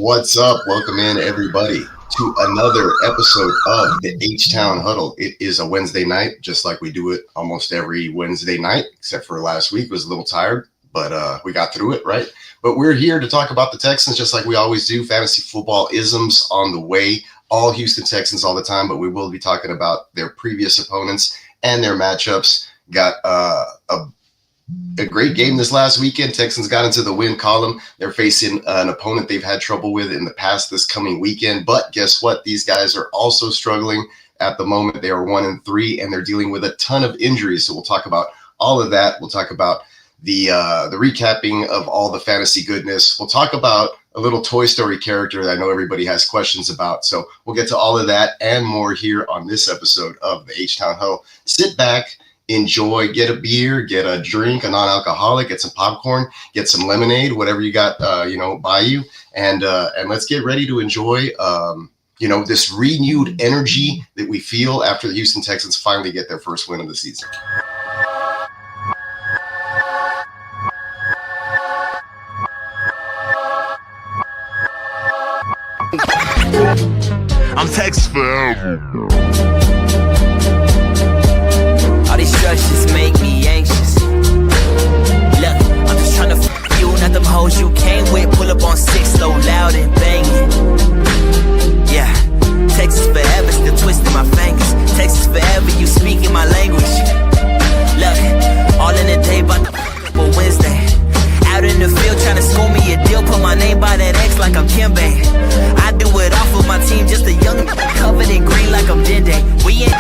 What's up? Welcome in, everybody, to another episode of the H-Town Huddle. It is a Wednesday night, just like we do it almost every Wednesday night, except for last week. Was a little tired, but we got through it, right? But we're here to talk about the Texans, just like we always do. Fantasy football isms on the way. All Houston Texans all the time, but we will be talking about their previous opponents and their matchups. Got a great game this last weekend. Texans got into the win column. They're facing an opponent they've had trouble with in the past this coming weekend. But guess what? These guys are also struggling at the moment. They are 1-3, and they're dealing with a ton of injuries. So we'll talk about all of that. We'll talk about the recapping of all the fantasy goodness. We'll talk about a little Toy Story character that I know everybody has questions about. So we'll get to all of that and more here on this episode of the H-Town Huddle. Sit back, enjoy, get a beer, get a drink, a non-alcoholic, get some popcorn, get some lemonade, whatever you got, by you. And let's get ready to enjoy, this renewed energy that we feel after the Houston Texans finally get their first win of the season. I'm Texas forever. All these structures make me anxious. Look, I'm just trying to f you, not them hoes you came with. Pull up on 6 so loud and banging. Yeah, Texas forever, still twisting my fingers. Texas forever, you speaking my language. Look, all in the day, but for Wednesday. Out in the field trying to score me a deal. Put my name by that X like I'm Kimbe. I do it off of my team, just a young covered in green like I'm Dende. We ain't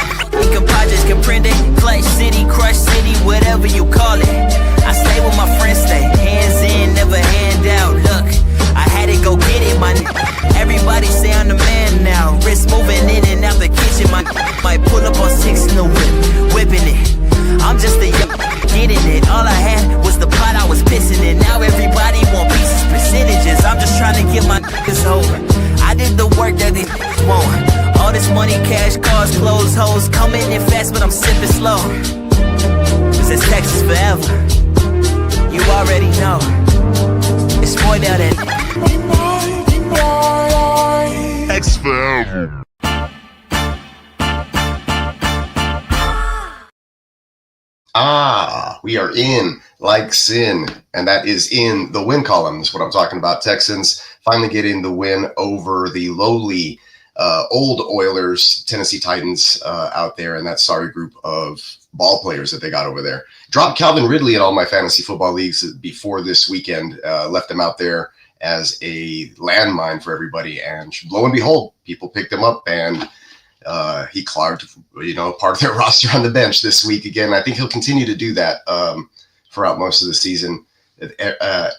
compadres comprende. Clutch city, crush city, whatever you call it. I stay with my friends, stay hands in, never hand out. Look, I had to go get it, my everybody say I'm the man now. Wrist moving in and out the kitchen. My might pull up on 6 in the whip, whipping it. I'm just a young getting it. All I had was the pot, I was pissing it. Now everybody want pieces, percentages. I'm just trying to get my niggas over. I did the work that these want. All this money, cash, cars, clothes, hoes, coming in fast, but I'm sipping slow. Cause it's Texas forever. You already know. It's more down there. Texas forever. We are in like sin, and that is in the win column. That's what I'm talking about. Texans finally getting the win over the lowly old Oilers, Tennessee Titans out there, and that sorry group of ball players that they got over there. Dropped Calvin Ridley in all my fantasy football leagues before this weekend, left him out there as a landmine for everybody, and lo and behold, people picked him up, and he clogged, part of their roster on the bench this week again. I think he'll continue to do that throughout most of the season.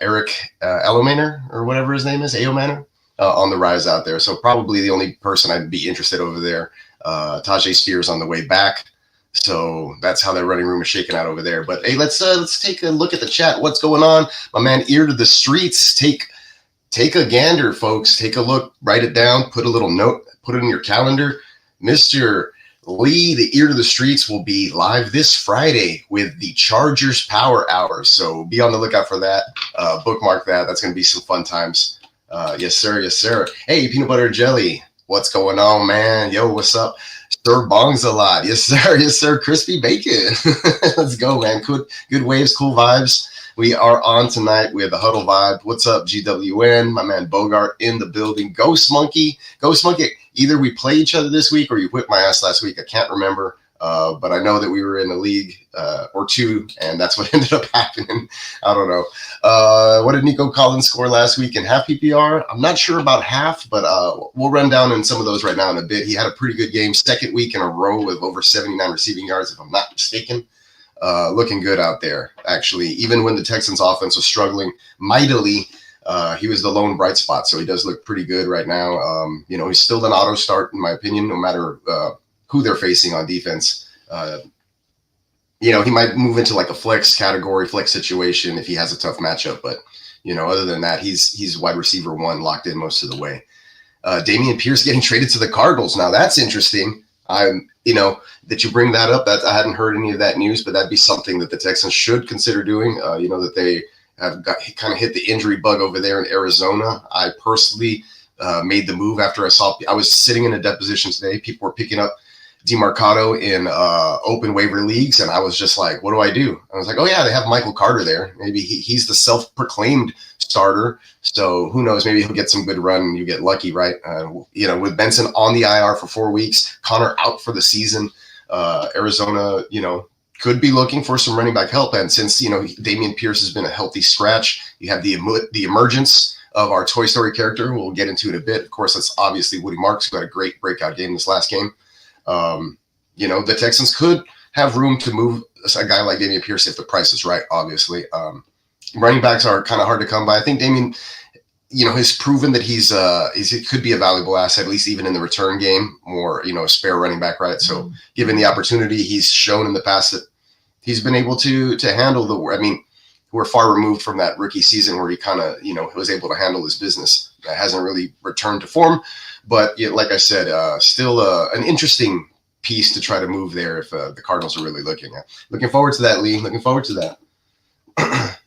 Eric Elomaner, or whatever his name is, Aomaner, on the rise out there. So probably the only person I'd be interested over there. Tajay Spears on the way back. So that's how their running room is shaking out over there. But hey, let's take a look at the chat. What's going on? My man, Ear to the Streets. Take a gander, folks. Take a look. Write it down. Put a little note. Put it in your calendar. Mr. Lee, the Ear to the Streets, will be live this Friday with the Chargers Power Hour. So be on the lookout for that. Bookmark that. That's going to be some fun times. Yes, sir. Yes, sir. Hey, Peanut Butter Jelly. What's going on, man? Yo, what's up? Sir Bongs a lot. Yes, sir. Yes, sir. Crispy Bacon. Let's go, man. Good waves, cool vibes. We are on tonight with the Huddle Vibe. What's up, GWN? My man Bogart in the building. Ghost Monkey. Either we play each other this week or you whipped my ass last week. I can't remember. But I know that we were in a league or two, and that's what ended up happening. I don't know. What did Nico Collins score last week in half PPR? I'm not sure about half, but we'll run down in some of those right now in a bit. He had a pretty good game, second week in a row with over 79 receiving yards, if I'm not mistaken. Looking good out there, actually. Even when the Texans offense was struggling mightily, he was the lone bright spot. So he does look pretty good right now. He's still an auto start, in my opinion, no matter who they're facing on defense. He might move into like a flex category, flex situation if he has a tough matchup. But, other than that, he's wide receiver 1 locked in most of the way. Damian Pierce getting traded to the Cardinals. Now that's interesting. That you bring that up. That I hadn't heard any of that news, but that'd be something that the Texans should consider doing. That they have got kind of hit the injury bug over there in Arizona. I personally made the move after I was sitting in a deposition today. People were picking up DeMarcado in open waiver leagues, and I was just like, what do I do? I was like, oh yeah, they have Michael Carter there. Maybe he's the self-proclaimed starter, so who knows? Maybe he'll get some good run and you get lucky, right? With Benson on the IR for 4 weeks, Connor out for the season, Arizona, could be looking for some running back help. And since Damian Pierce has been a healthy scratch, you have the emergence of our Toy Story character. We'll get into it in a bit. Of course, that's obviously Woody Marks, who had a great breakout game this last game. The Texans could have room to move a guy like Damian Pierce if the price is right, obviously. Running backs are kind of hard to come by. I think Damian, has proven that he could be a valuable asset, at least even in the return game, or, a spare running back, right? So given the opportunity, he's shown in the past that he's been able to handle we're far removed from that rookie season where he kind of, was able to handle his business. Hasn't really returned to form. But like I said, still an interesting piece to try to move there if the Cardinals are really looking at. Looking forward to that, Lee. Looking forward to that.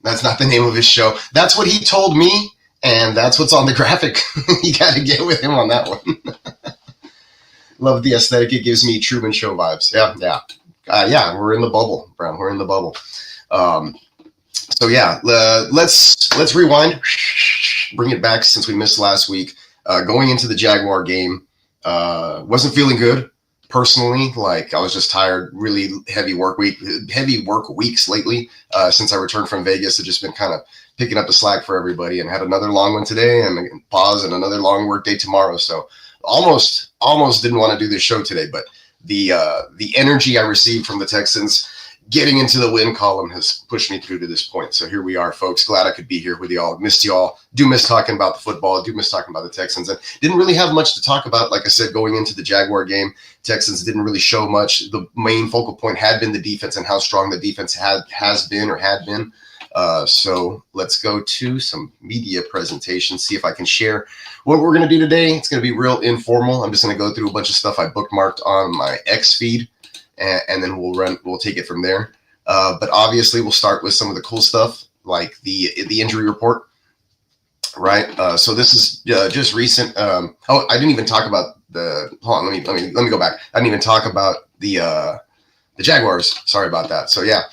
That's not the name of his show. That's what he told me, and that's what's on the graphic. You got to get with him on that one. Love the aesthetic. It gives me Truman Show vibes. Yeah. We're in the bubble, Brown. We're in the bubble. So yeah, let's rewind. Bring it back since we missed last week. Going into the Jaguar game, wasn't feeling good personally. Like, I was just tired, really heavy work weeks lately. Since I returned from Vegas, I've just been kind of picking up the slack for everybody, and had another long one today and pause and another long work day tomorrow. So almost didn't want to do this show today, but the energy I received from the Texans getting into the win column has pushed me through to this point. So here we are, folks. Glad I could be here with y'all. Missed y'all. Do miss talking about the football. Do miss talking about the Texans. And didn't really have much to talk about. Like I said, going into the Jaguar game, Texans didn't really show much. The main focal point had been the defense and how strong the defense had been. So let's go to some media presentations, see if I can share what we're going to do today. It's going to be real informal. I'm just going to go through a bunch of stuff I bookmarked on my X feed, and then we'll take it from there. But obviously we'll start with some of the cool stuff, like the injury report, right? So this is just recent. I didn't even talk about hold on, let me go back. I didn't even talk about the Jaguars. Sorry about that. So yeah,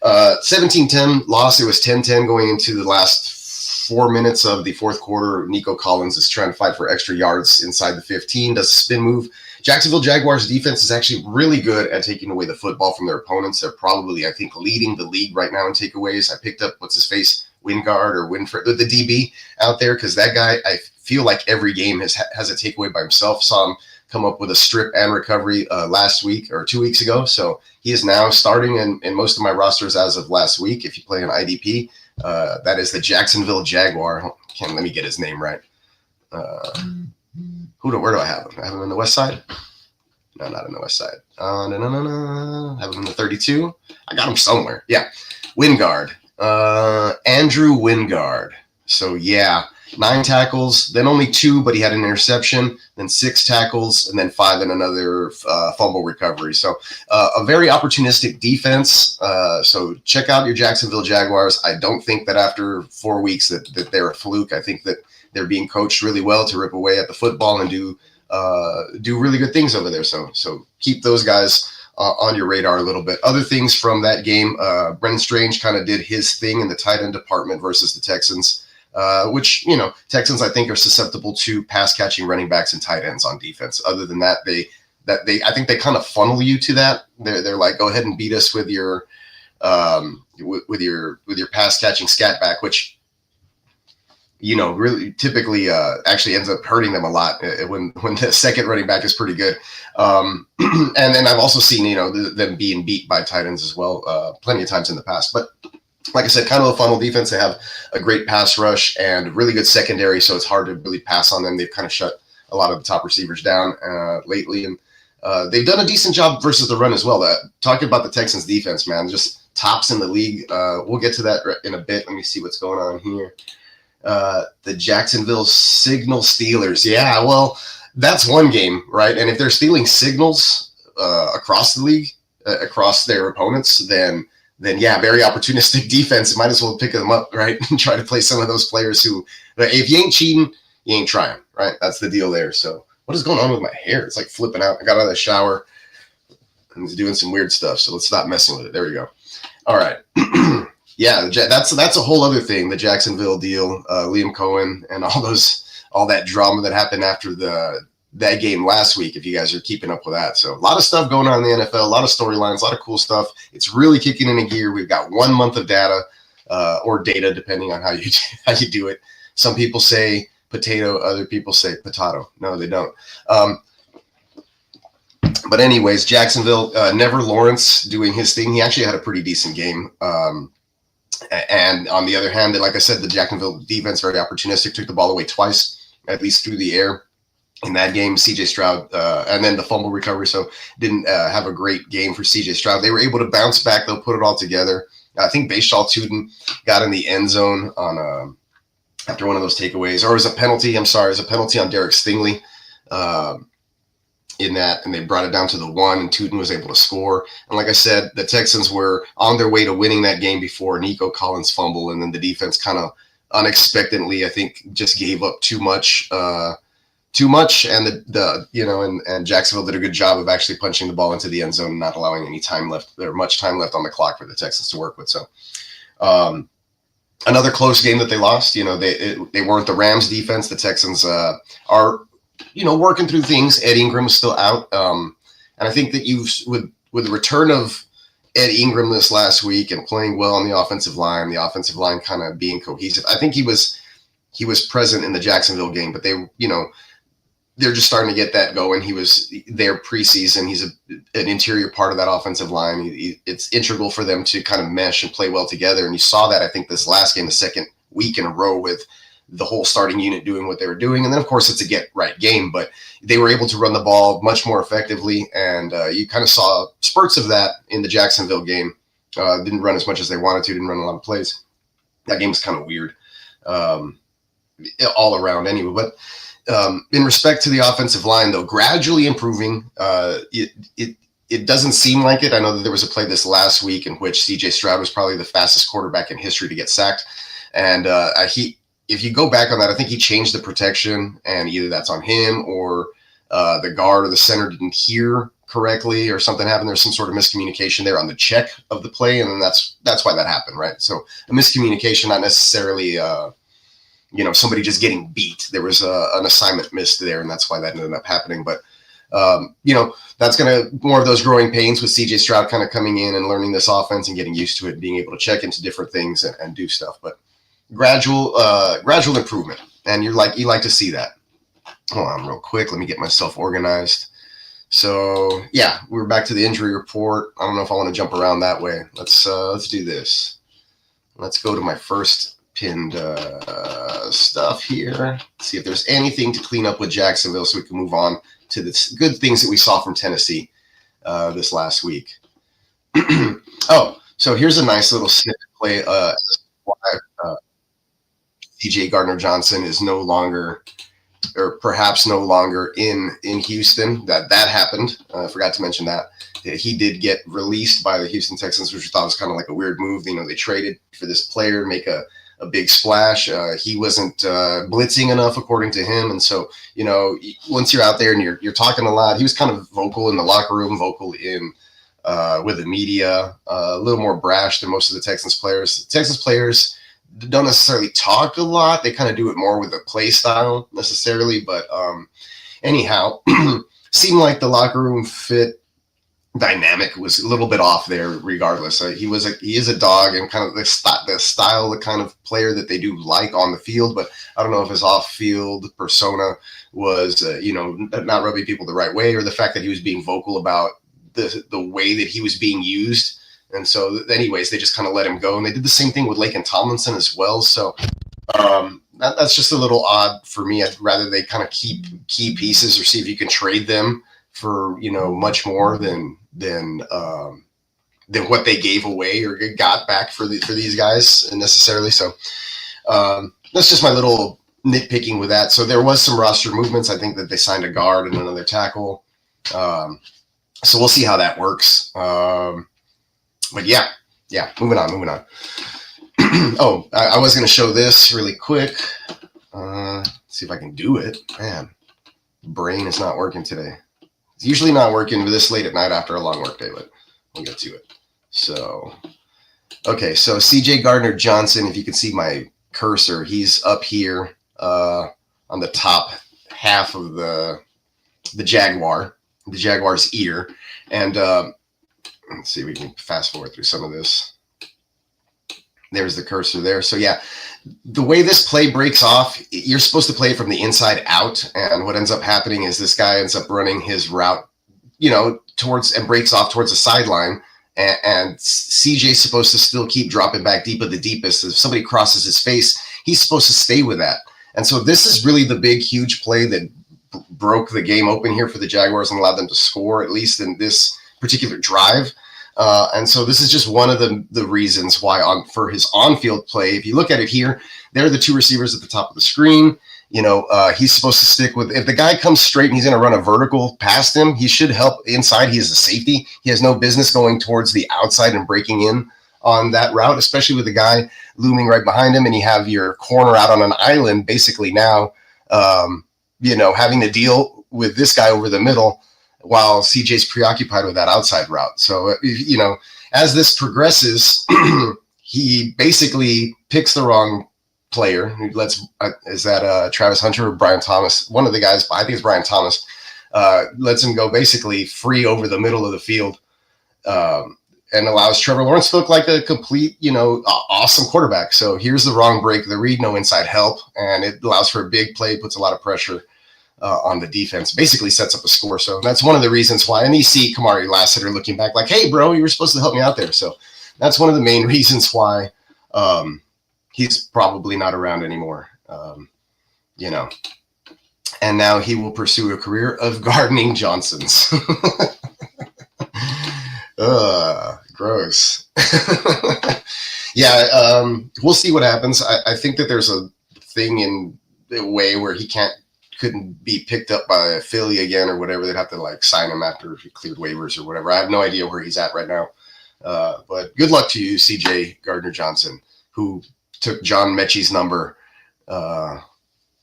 17-10 loss. It was 10-10 going into the last 4 minutes of the fourth quarter. Nico Collins is trying to fight for extra yards inside the 15, does a spin move. Jacksonville Jaguars defense is actually really good at taking away the football from their opponents. They're probably, I think, leading the league right now in takeaways. I picked up, Wingard or Winfred, the DB out there, because that guy, I feel like every game has a takeaway by himself. Saw him come up with a strip and recovery last week or 2 weeks ago. So he is now starting in most of my rosters as of last week. If you play an IDP, that is the Jacksonville Jaguar. Let me get his name right. Where do I have him? I have him in the West Side? No, not in the West Side. No. Have him in the 32. I got him somewhere. Yeah. Wingard. Andrew Wingard. So yeah, 9 tackles, then only 2, but he had an interception, then 6 tackles, and then 5 in another fumble recovery. So a very opportunistic defense. So check out your Jacksonville Jaguars. I don't think that after 4 weeks that they're a fluke. I think that they're being coached really well to rip away at the football and do really good things over there. So keep those guys on your radar a little bit. Other things from that game, Brendan Strange kind of did his thing in the tight end department versus the Texans, which, Texans, I think, are susceptible to pass catching running backs and tight ends on defense. Other than that, I think they kind of funnel you to that. They're like, go ahead and beat us with your pass catching scat back, which, really typically actually ends up hurting them a lot when the second running back is pretty good. And then I've also seen, them being beat by tight ends as well, plenty of times in the past. But like I said, kind of a funnel defense. They have a great pass rush and really good secondary, so it's hard to really pass on them. They've kind of shut a lot of the top receivers down lately, and they've done a decent job versus the run as well. Talking about the Texans defense, man, just tops in the league. We'll get to that in a bit. Let me see what's going on here. The Jacksonville Signal Steelers. Yeah, well, that's one game, right? And if they're stealing signals across the league, across their opponents, then then yeah, very opportunistic defense. Might as well pick them up, right? And try to play some of those players who, if you ain't cheating, you ain't trying, right? That's the deal there. So what is going on with my hair? It's like flipping out. I got out of the shower and was doing some weird stuff. So let's stop messing with it. There we go. All right. Yeah, that's a whole other thing. The Jacksonville deal, Liam Cohen, and all that drama that happened after that game last week, if you guys are keeping up with that. So a lot of stuff going on in the NFL, a lot of storylines, a lot of cool stuff. It's really kicking into gear. We've got 1 month of data or data, depending on how you do it. Some people say potato, other people say potato. No, they don't. But anyways, Jacksonville, Never Lawrence doing his thing. He actually had a pretty decent game. And on the other hand, like I said, the Jacksonville defense, very opportunistic, took the ball away twice, at least through the air. In that game, CJ Stroud, and then the fumble recovery, so didn't have a great game for CJ Stroud. They were able to bounce back, they'll put it all together. I think Bashaw Tootin got in the end zone on after one of those takeaways, or it was a penalty, it was a penalty on Derek Stingley in that, and they brought it down to the 1, and Tootin was able to score. And like I said, the Texans were on their way to winning that game before Nico Collins fumble, and then the defense kind of unexpectedly, I think, just gave up too much, and and Jacksonville did a good job of actually punching the ball into the end zone and not allowing any time left, or much time left on the clock for the Texans to work with. So another close game that they lost. They weren't the Rams defense. The Texans are working through things. Ed Ingram is still out, and I think that with the return of Ed Ingram this last week and playing well on the offensive line kind of being cohesive. I think he was present in the Jacksonville game, but they're just starting to get that going. He was there preseason. He's an interior part of that offensive line. It's integral for them to kind of mesh and play well together. And you saw that, I think, this last game, the second week in a row, with the whole starting unit doing what they were doing. And then, of course, it's a get-right game, but they were able to run the ball much more effectively. And you kind of saw spurts of that in the Jacksonville game. Didn't run as much as they wanted to, didn't run a lot of plays. That game was kind of weird all around anyway. But in respect to the offensive line, though, gradually improving. It doesn't seem like it. I know that there was a play this last week in which CJ Stroud was probably the fastest quarterback in history to get sacked. And if you go back on that, I think he changed the protection, and either that's on him or the guard or the center didn't hear correctly or something happened. There's some sort of miscommunication there on the check of the play, and then that's why that happened, right? So a miscommunication, not necessarily somebody just getting beat. There was an assignment missed there, and that's why that ended up happening. But that's going to more of those growing pains with CJ Stroud kind of coming in and learning this offense and getting used to it, being able to check into different things and do stuff. But gradual improvement, and you like to see that. Hold on real quick. Let me get myself organized. So yeah, we're back to the injury report. I don't know if I want to jump around that way. Let's do this. Let's go to my first pinned stuff here. See if there's anything to clean up with Jacksonville, so we can move on to the good things that we saw from Tennessee this last week. So here's a nice little snippet play. Why DJ Gardner-Johnson is no longer, or perhaps no longer, in Houston. That happened. I forgot to mention that. He did get released by the Houston Texans, which I thought was kind of like a weird move. They traded for this player, make a big splash. He wasn't blitzing enough, according to him. And so, once you're out there and you're talking a lot, he was kind of vocal in the locker room, vocal in with the media, a little more brash than most of the Texans players. Texans players don't necessarily talk a lot. They kind of do it more with a play style necessarily. But anyhow, seemed like the locker room fit dynamic was a little bit off there regardless. He is a dog, and kind of the style, the kind of player that they do like on the field, but I don't know if his off-field persona was, not rubbing people the right way, or the fact that he was being vocal about the way that he was being used. And so anyways, they just kind of let him go, and they did the same thing with Laken Tomlinson as well. So that's just a little odd for me. I'd rather they kind of keep key pieces, or see if you can trade them for, much more than what they gave away or got back for these guys necessarily. So that's just my little nitpicking with that. So there was some roster movements. I think that they signed a guard and another tackle. So we'll see how that works. But yeah, yeah, moving on. Oh, I was going to show this really quick. See if I can do it. Man, brain is not working today. It's usually not working this late at night after a long work day, but we'll get to it. So, okay, so CJ Gardner-Johnson, if you can see my cursor, he's up here on the top half of the Jaguar's ear. And let's see if we can fast forward through some of this. There's the cursor there. So yeah, the way this play breaks off, you're supposed to play it from the inside out. And what ends up happening is this guy ends up running his route, towards and breaks off towards the sideline. And CJ's supposed to still keep dropping back deep at the deepest. If somebody crosses his face, he's supposed to stay with that. And so this is really the big, huge play that broke the game open here for the Jaguars and allowed them to score, at least in this particular drive. And so this is just one of the reasons why for his on-field play, if you look at it here, they're the two receivers at the top of the screen. He's supposed to stick with, if the guy comes straight and he's going to run a vertical past him, he should help inside. He is a safety. He has no business going towards the outside and breaking in on that route, especially with the guy looming right behind him. And you have your corner out on an island, basically now, having to deal with this guy over the middle while CJ's preoccupied with that outside route. So, as this progresses, he basically picks the wrong player. He is that Travis Hunter or Brian Thomas? One of the guys, I think it's Brian Thomas, lets him go basically free over the middle of the field, and allows Trevor Lawrence to look like a complete, awesome quarterback. So here's the wrong break, the read, no inside help, and it allows for a big play, puts a lot of pressure on the defense, basically sets up a score. So that's one of the reasons why. And you see Kamari Lassiter looking back like, hey, bro, you were supposed to help me out there. So that's one of the main reasons why he's probably not around anymore, And now he will pursue a career of gardening Johnsons. Gross. Yeah, we'll see what happens. I think that there's a thing in a way where he couldn't be picked up by Philly again or whatever. They'd have to sign him after he cleared waivers or whatever. I have no idea where he's at right now. But good luck to you, CJ Gardner-Johnson, who took John Mechie's number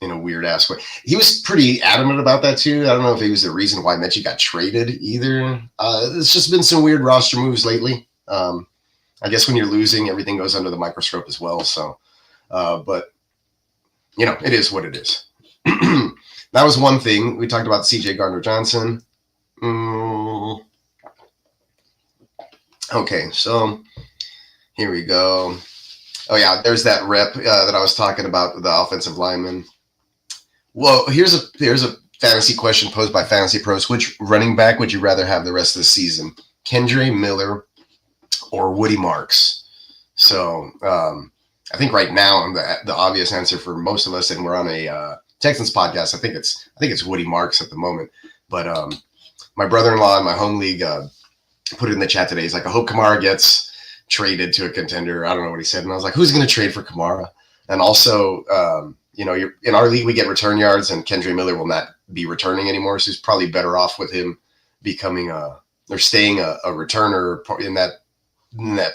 in a weird ass way. He was pretty adamant about that too. I don't know if he was the reason why Mechie got traded either. There's just been some weird roster moves lately. I guess when you're losing, everything goes under the microscope as well. So, but it is what it is. That was one thing. We talked about CJ Gardner-Johnson. Okay, so here we go. Oh, yeah, there's that rep that I was talking about, the offensive lineman. Well, here's a fantasy question posed by Fantasy Pros. Which running back would you rather have the rest of the season? Kendre Miller or Woody Marks? So I think right now the obvious answer for most of us, and we're on a Texans podcast, I think it's Woody Marks at the moment. But my brother-in-law in my home league put it in the chat today. He's like, I hope Kamara gets traded to a contender. I don't know what he said. And I was like, who's going to trade for Kamara? And also, you're in our league, we get return yards, and Kendre Miller will not be returning anymore. So he's probably better off with him becoming staying a returner in that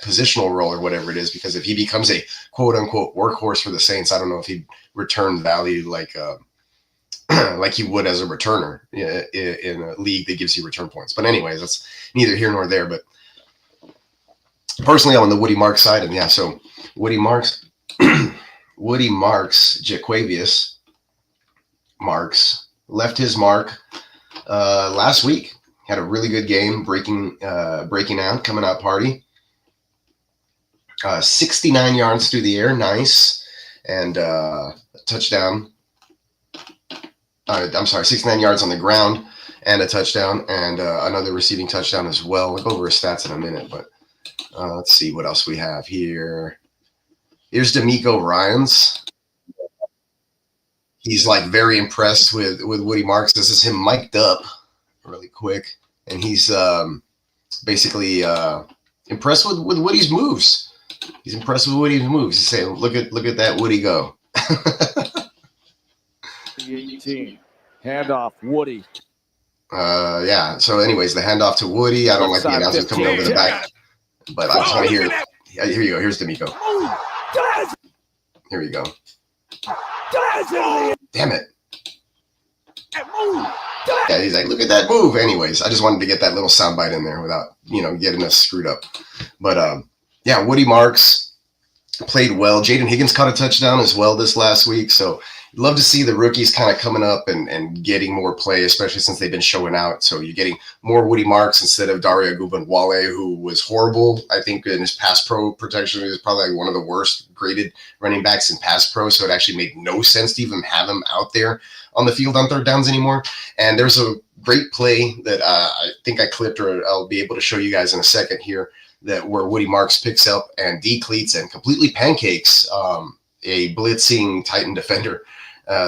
positional role or whatever it is, because if he becomes a quote unquote workhorse for the Saints, I don't know if he'd return value like he would as a returner in a league that gives you return points. But anyways, that's neither here nor there. But personally, I'm on the Woody Marks side, and yeah, so Woody Marks, Jaquavius Marks left his mark last week. Had a really good game, breaking out, coming out party. 69 yards through the air, nice, and a touchdown. 69 yards on the ground and a touchdown, and another receiving touchdown as well. We'll go over his stats in a minute, but let's see what else we have here. Here's D'Amico Ryans. He's very impressed with Woody Marks. This is him mic'd up really quick, and he's basically impressed with Woody's moves. He's impressed with Woody's moves. He's saying, look at that Woody go. 18. Handoff, Woody. Yeah. So anyways, the handoff to Woody. I don't like the announcers coming over the back, but I just want to hear Yeah, here you go. Here's D'Amico. Here we go. Damn it. Yeah, he's like, look at that move. Anyways, I just wanted to get that little soundbite in there without, getting us screwed up. But, yeah, Woody Marks played well. Jaden Higgins caught a touchdown as well this last week. So love to see the rookies kind of coming up and getting more play, especially since they've been showing out. So you're getting more Woody Marks instead of Dario Gubernwale, who was horrible. I think in his pass pro protection, he was probably like one of the worst graded running backs in pass pro. So it actually made no sense to even have him out there on the field on third downs anymore. And there's a great play that I think I clipped, or I'll be able to show you guys in a second here, that where Woody Marks picks up and decleats and completely pancakes a blitzing Titan defender.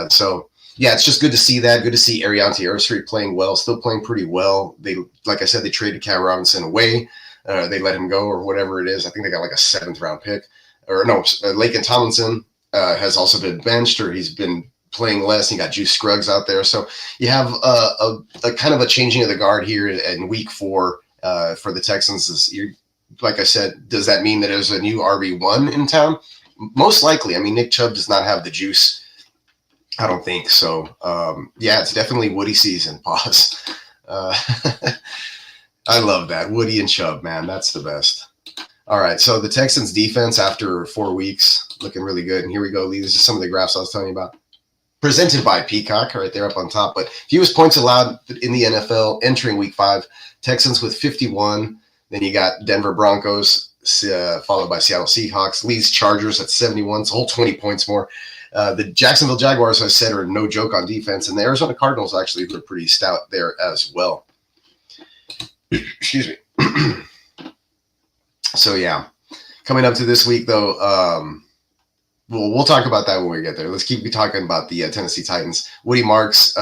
So yeah, it's just good to see that. Good to see Ariante Aerostreet playing well, still playing pretty well. They, like I said, they traded Cam Robinson away. They let him go or whatever it is. I think they got like a 7th round pick, or no, Laken Tomlinson has also been benched, or he's been playing less. You got Juice Scruggs out there. So you have a kind of a changing of the guard here in week 4 for the Texans. Like I said, does that mean that there's a new RB1 in town? Most likely. I mean, Nick Chubb does not have the juice. I don't think so. Yeah, it's definitely Woody season. Pause. I love that. Woody and Chubb, man. That's the best. All right, so the Texans defense after 4 weeks looking really good. And here we go. These are some of the graphs I was telling you about. Presented by Peacock right there up on top. But fewest points allowed in the NFL entering week 5. Texans with 51. Then you got Denver Broncos, followed by Seattle Seahawks. Leeds Chargers at 71. It's a whole 20 points more. The Jacksonville Jaguars, I said, are no joke on defense. And the Arizona Cardinals actually were pretty stout there as well. Excuse me. So, yeah. Coming up to this week, though, we'll talk about that when we get there. Let's keep talking about the Tennessee Titans. Woody Marks,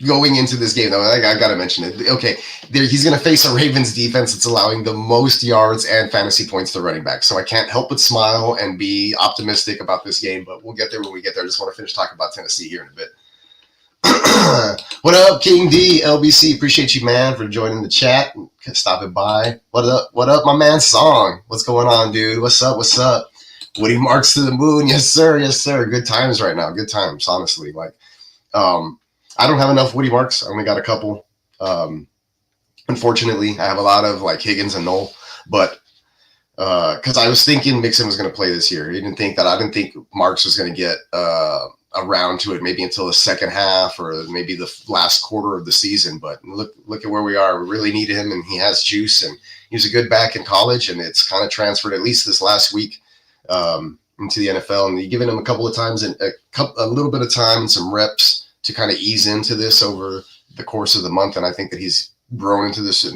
going into this game, though, I got to mention it. Okay, he's going to face a Ravens defense that's allowing the most yards and fantasy points to running back. So I can't help but smile and be optimistic about this game, but we'll get there when we get there. I just want to finish talking about Tennessee here in a bit. What up, King D, LBC? Appreciate you, man, for joining the chat and stopping by. What up, my man Song? What's going on, dude? What's up? Woody Marks to the moon. Yes, sir. Good times right now. Good times, honestly. I don't have enough Woody Marks. I only got a couple. Unfortunately, I have a lot of Higgins and Knoll, but because I was thinking Mixon was going to play this year. I didn't think Marks was going to get around to it maybe until the second half or maybe the last quarter of the season. But look at where we are. We really need him, and he has juice, and he was a good back in college, and it's kind of transferred at least this last week into the NFL. And you're giving him a couple of times and a little bit of time and some reps to kind of ease into this over the course of the month. And I think that he's grown into this,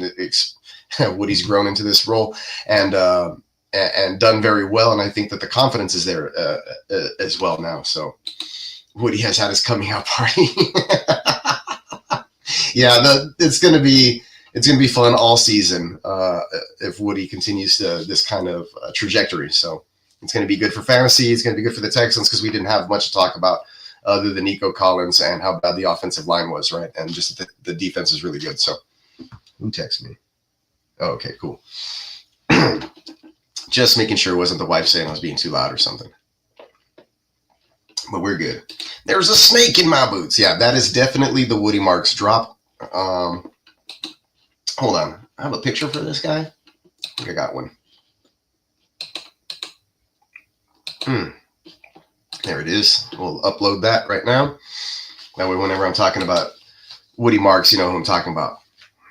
Woody's grown into this role and done very well. And I think that the confidence is there as well now. So Woody has had his coming out party. Yeah, it's going to be fun all season if Woody continues this kind of trajectory. So it's going to be good for fantasy. It's going to be good for the Texans because we didn't have much to talk about other than Nico Collins and how bad the offensive line was, right? And just the defense is really good. So who texted me? Oh, okay, cool. Just making sure it wasn't the wife saying I was being too loud or something. But we're good. There's a snake in my boots. Yeah, that is definitely the Woody Marks drop. Hold on. I have a picture for this guy. I think I got one. There it is. We'll upload that right now. That way, whenever I'm talking about Woody Marks, you know who I'm talking about.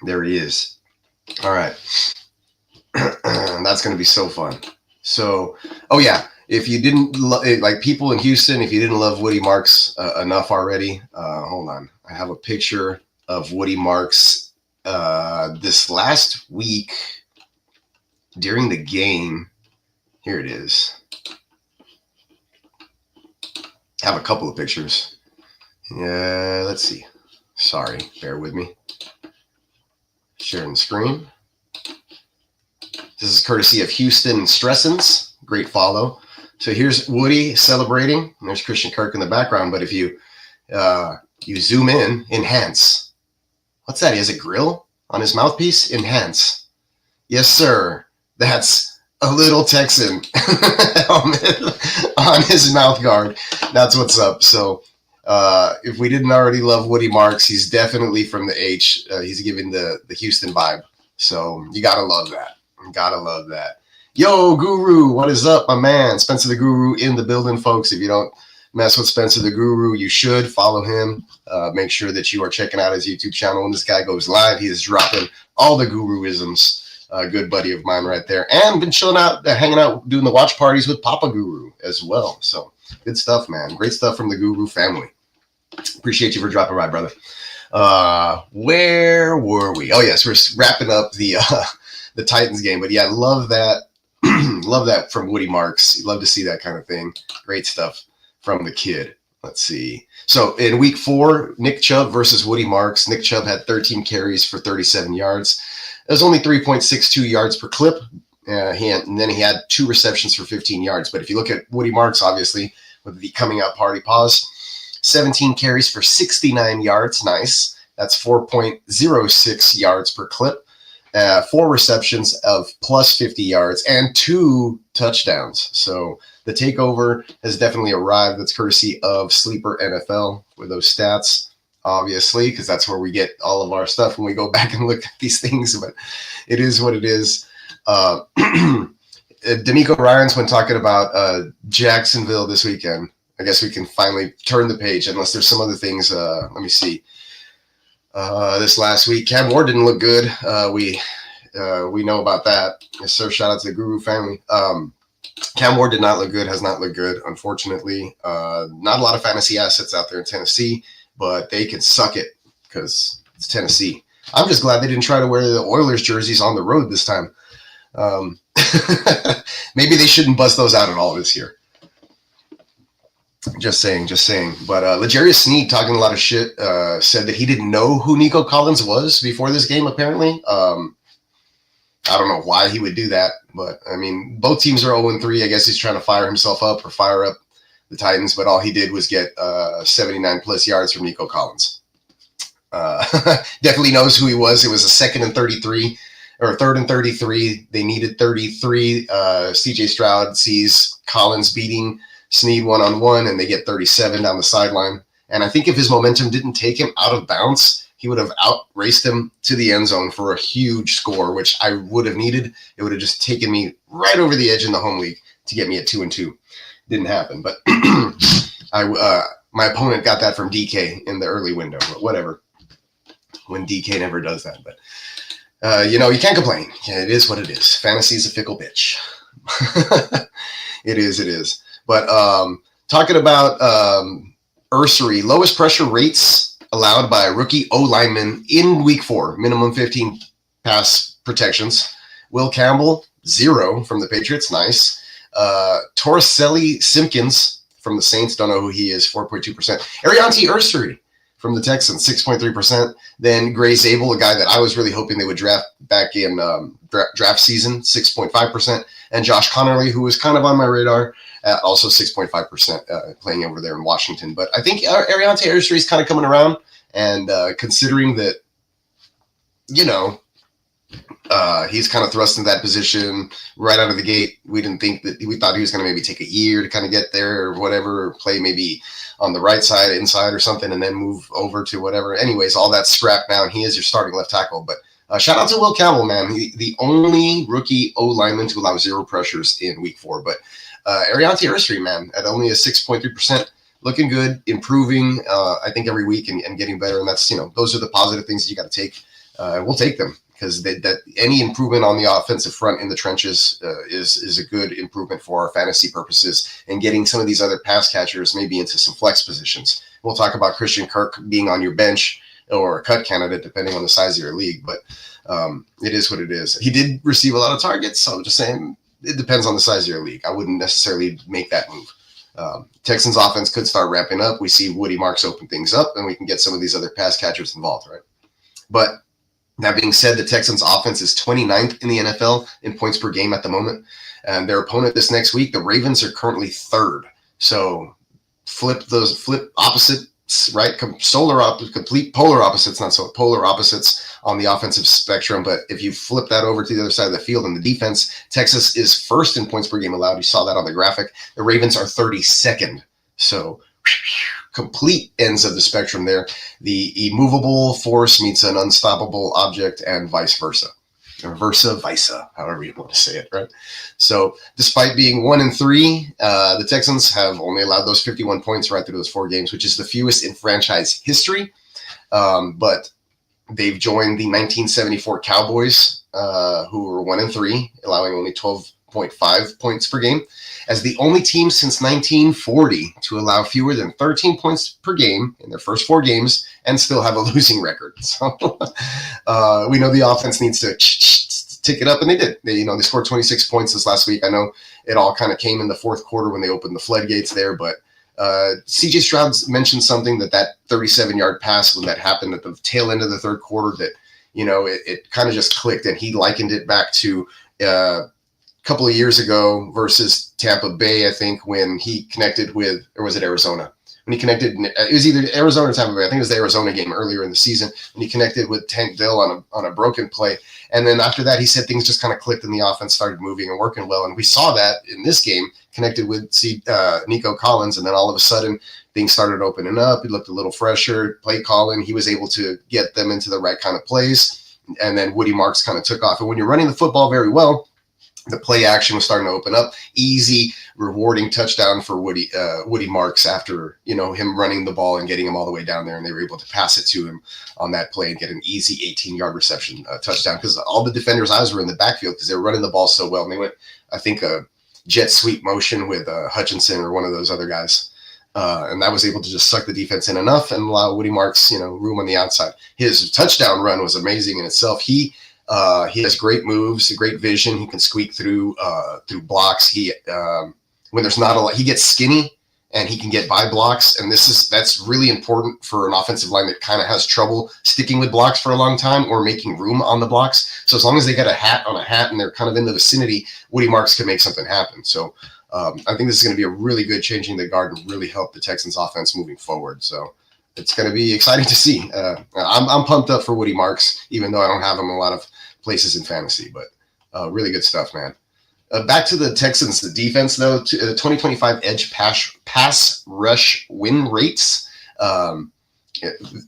There he is. All right. That's going to be so fun. So, oh yeah, if you didn't like people in Houston, if you didn't love Woody Marks enough already, hold on. I have a picture of Woody Marks this last week during the game. Here it is. I have a couple of pictures. Yeah, let's see. Sorry, bear with me. Sharing the screen. This is courtesy of Houston Stressens. Great follow. So here's Woody celebrating. There's Christian Kirk in the background. But if you zoom in, enhance. What's that? He has a grill on his mouthpiece? Enhance. Yes, sir. That's a little Texan helmet on his mouth guard. That's what's up. So if we didn't already love Woody Marks, he's definitely from the H. He's giving the Houston vibe. So you got to love that. Gotta love that. Yo, Guru, what is up, my man? Spencer the Guru in the building, folks. If you don't mess with Spencer the Guru, you should follow him. Make sure that you are checking out his YouTube channel. When this guy goes live, he is dropping all the Guruisms. A good buddy of mine right there. And been chilling out, hanging out, doing the watch parties with Papa Guru as well. So good stuff, man. Great stuff from the Guru family. Appreciate you for dropping by, brother. Where were we? Oh, yes, we're wrapping up the Titans game. But yeah, love that. Love that from Woody Marks. You love to see that kind of thing. Great stuff from the kid. Let's see. So in week 4, Nick Chubb versus Woody Marks. Nick Chubb had 13 carries for 37 yards. It was only 3.62 yards per clip. And then he had 2 receptions for 15 yards. But if you look at Woody Marks, obviously, with the coming out party pause, 17 carries for 69 yards. Nice. That's 4.06 yards per clip. 4 receptions of plus 50 yards and 2 touchdowns. So the takeover has definitely arrived. That's courtesy of Sleeper NFL with those stats, obviously, because that's where we get all of our stuff when we go back and look at these things. But it is what it is. D'Amico Ryans, when talking about Jacksonville this weekend, I guess we can finally turn the page, unless there's some other things. Let me see. This last week, Cam Ward didn't look good. We know about that. Yes, sir. Shout out to the Guru family. Cam Ward did not look good, has not looked good, unfortunately. Not a lot of fantasy assets out there in Tennessee, but they can suck it because it's Tennessee. I'm just glad they didn't try to wear the Oilers jerseys on the road this time. Maybe they shouldn't bust those out at all this year. Just saying. But L'Jarius Sneed, talking a lot of shit, said that he didn't know who Nico Collins was before this game, apparently. I don't know why he would do that, but, I mean, both teams are 0-3. I guess he's trying to fire himself up or fire up the Titans, but all he did was get 79-plus yards from Nico Collins. Definitely knows who he was. It was a 2nd and 33, or 3rd and 33. They needed 33. C.J. Stroud sees Collins beating Sneed one-on-one, and they get 37 down the sideline. And I think if his momentum didn't take him out of bounds, he would have outraced him to the end zone for a huge score, which I would have needed. It would have just taken me right over the edge in the home league to get me at 2-2. Didn't happen, but my opponent got that from DK in the early window, but whatever. When DK never does that, but you can't complain. Yeah, it is what it is. Fantasy's a fickle bitch. It is. But talking about Ursery, lowest pressure rates allowed by rookie O-lineman in week 4, minimum 15 pass protections. Will Campbell, 0 from the Patriots, nice. Torricelli Simpkins from the Saints, don't know who he is, 4.2%. Ariante Ursery from the Texans, 6.3%. Then Gray Zabel, a guy that I was really hoping they would draft back in draft season, 6.5%. And Josh Connerly, who was kind of on my radar, also 6.5% playing over there in Washington. But I think Ariante Ursery is kind of coming around, and considering that, he's kind of thrust into that position right out of the gate. We thought he was going to maybe take a year to kind of get there or whatever, or play maybe on the right side, inside or something, and then move over to whatever. Anyways, all that scrapped down. He is your starting left tackle. But shout out to Will Campbell, man. The only rookie O-lineman to allow 0 pressures in week 4. But Ariante Ursery, man, at only a 6.3%, looking good, improving, I think, every week and getting better. And that's, those are the positive things that you got to take. We'll take them, because that any improvement on the offensive front in the trenches is a good improvement for our fantasy purposes, and getting some of these other pass catchers maybe into some flex positions. We'll talk about Christian Kirk being on your bench or a cut candidate, depending on the size of your league. But it is what it is. He did receive a lot of targets, so I'm just saying it depends on the size of your league. I wouldn't necessarily make that move. Texans offense could start ramping up. We see Woody Marks open things up, and we can get some of these other pass catchers involved, right? But that being said, the Texans offense is 29th in the NFL in points per game at the moment. And their opponent this next week, the Ravens, are currently 3rd. So flip opposite right? Complete polar opposites, not so polar opposites on the offensive spectrum. But if you flip that over to the other side of the field in the defense, Texas is first in points per game allowed. You saw that on the graphic. The Ravens are 32nd. So complete ends of the spectrum there. The immovable force meets an unstoppable object and vice versa. Or versa, however you want to say it, right? So despite being 1-3, the Texans have only allowed those 51 points right through those 4 games, which is the fewest in franchise history. But they've joined the 1974 Cowboys, who were 1-3, allowing only 12.5 points per game, as the only team since 1940 to allow fewer than 13 points per game in their first 4 games and still have a losing record. So we know the offense needs to tick it up, and they did. They scored 26 points this last week. I know it all kind of came in the fourth quarter when they opened the floodgates there, but CJ Stroud mentioned something that 37-yard pass when that happened at the tail end of the third quarter that, it kind of just clicked, and he likened it back to couple of years ago versus Tampa Bay, I think, when he connected with, or was it Arizona? When he connected, it was either Arizona or Tampa Bay. I think it was the Arizona game earlier in the season when he connected with Tank Dell on a broken play. And then after that, he said things just kind of clicked and the offense started moving and working well. And we saw that in this game, connected with Nico Collins. And then all of a sudden, things started opening up. He looked a little fresher, play calling. He was able to get them into the right kind of plays. And then Woody Marks kind of took off. And when you're running the football very well, the play action was starting to open up. Easy, rewarding touchdown for Woody Marks after him running the ball and getting him all the way down there, and they were able to pass it to him on that play and get an easy 18-yard reception touchdown because all the defenders' eyes were in the backfield because they were running the ball so well. And they went, I think, a jet sweep motion with Hutchinson or one of those other guys, and that was able to just suck the defense in enough and allow Woody Marks room on the outside. His touchdown run was amazing in itself. He has great moves, great vision. He can squeak through blocks. When there's not a lot, he gets skinny and he can get by blocks. And that's really important for an offensive line that kind of has trouble sticking with blocks for a long time or making room on the blocks. So as long as they got a hat on a hat and they're kind of in the vicinity, Woody Marks can make something happen. So I think this is going to be a really good changing the guard and really help the Texans offense moving forward. So it's going to be exciting to see. I'm pumped up for Woody Marks, even though I don't have him in a lot of places in fantasy, but really good stuff, man. Back to the Texans, the defense, though, 2025 edge pass rush win rates.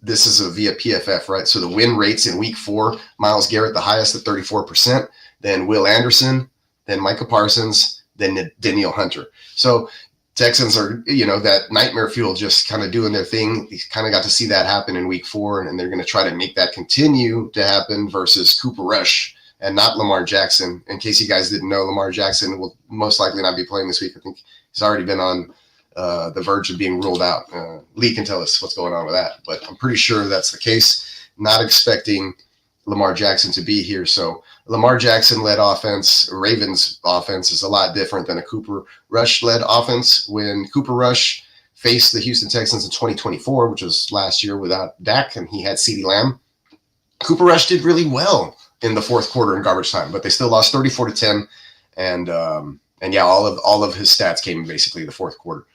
This is via PFF, right? So the win rates in week 4, Myles Garrett, the highest at 34%, then Will Anderson, then Micah Parsons, then Danielle Hunter. So Texans are, that nightmare fuel just kind of doing their thing. You kind of got to see that happen in week 4, and they're going to try to make that continue to happen versus Cooper Rush and not Lamar Jackson. In case you guys didn't know, Lamar Jackson will most likely not be playing this week. I think he's already been on the verge of being ruled out. Lee can tell us what's going on with that, but I'm pretty sure that's the case. Not expecting Lamar Jackson to be here. So Lamar Jackson-led offense, Ravens offense, is a lot different than a Cooper Rush-led offense. When Cooper Rush faced the Houston Texans in 2024, which was last year without Dak, and he had CeeDee Lamb, Cooper Rush did really well in the fourth quarter in garbage time, but they still lost 34-10, and yeah, all of his stats came in basically the fourth quarter.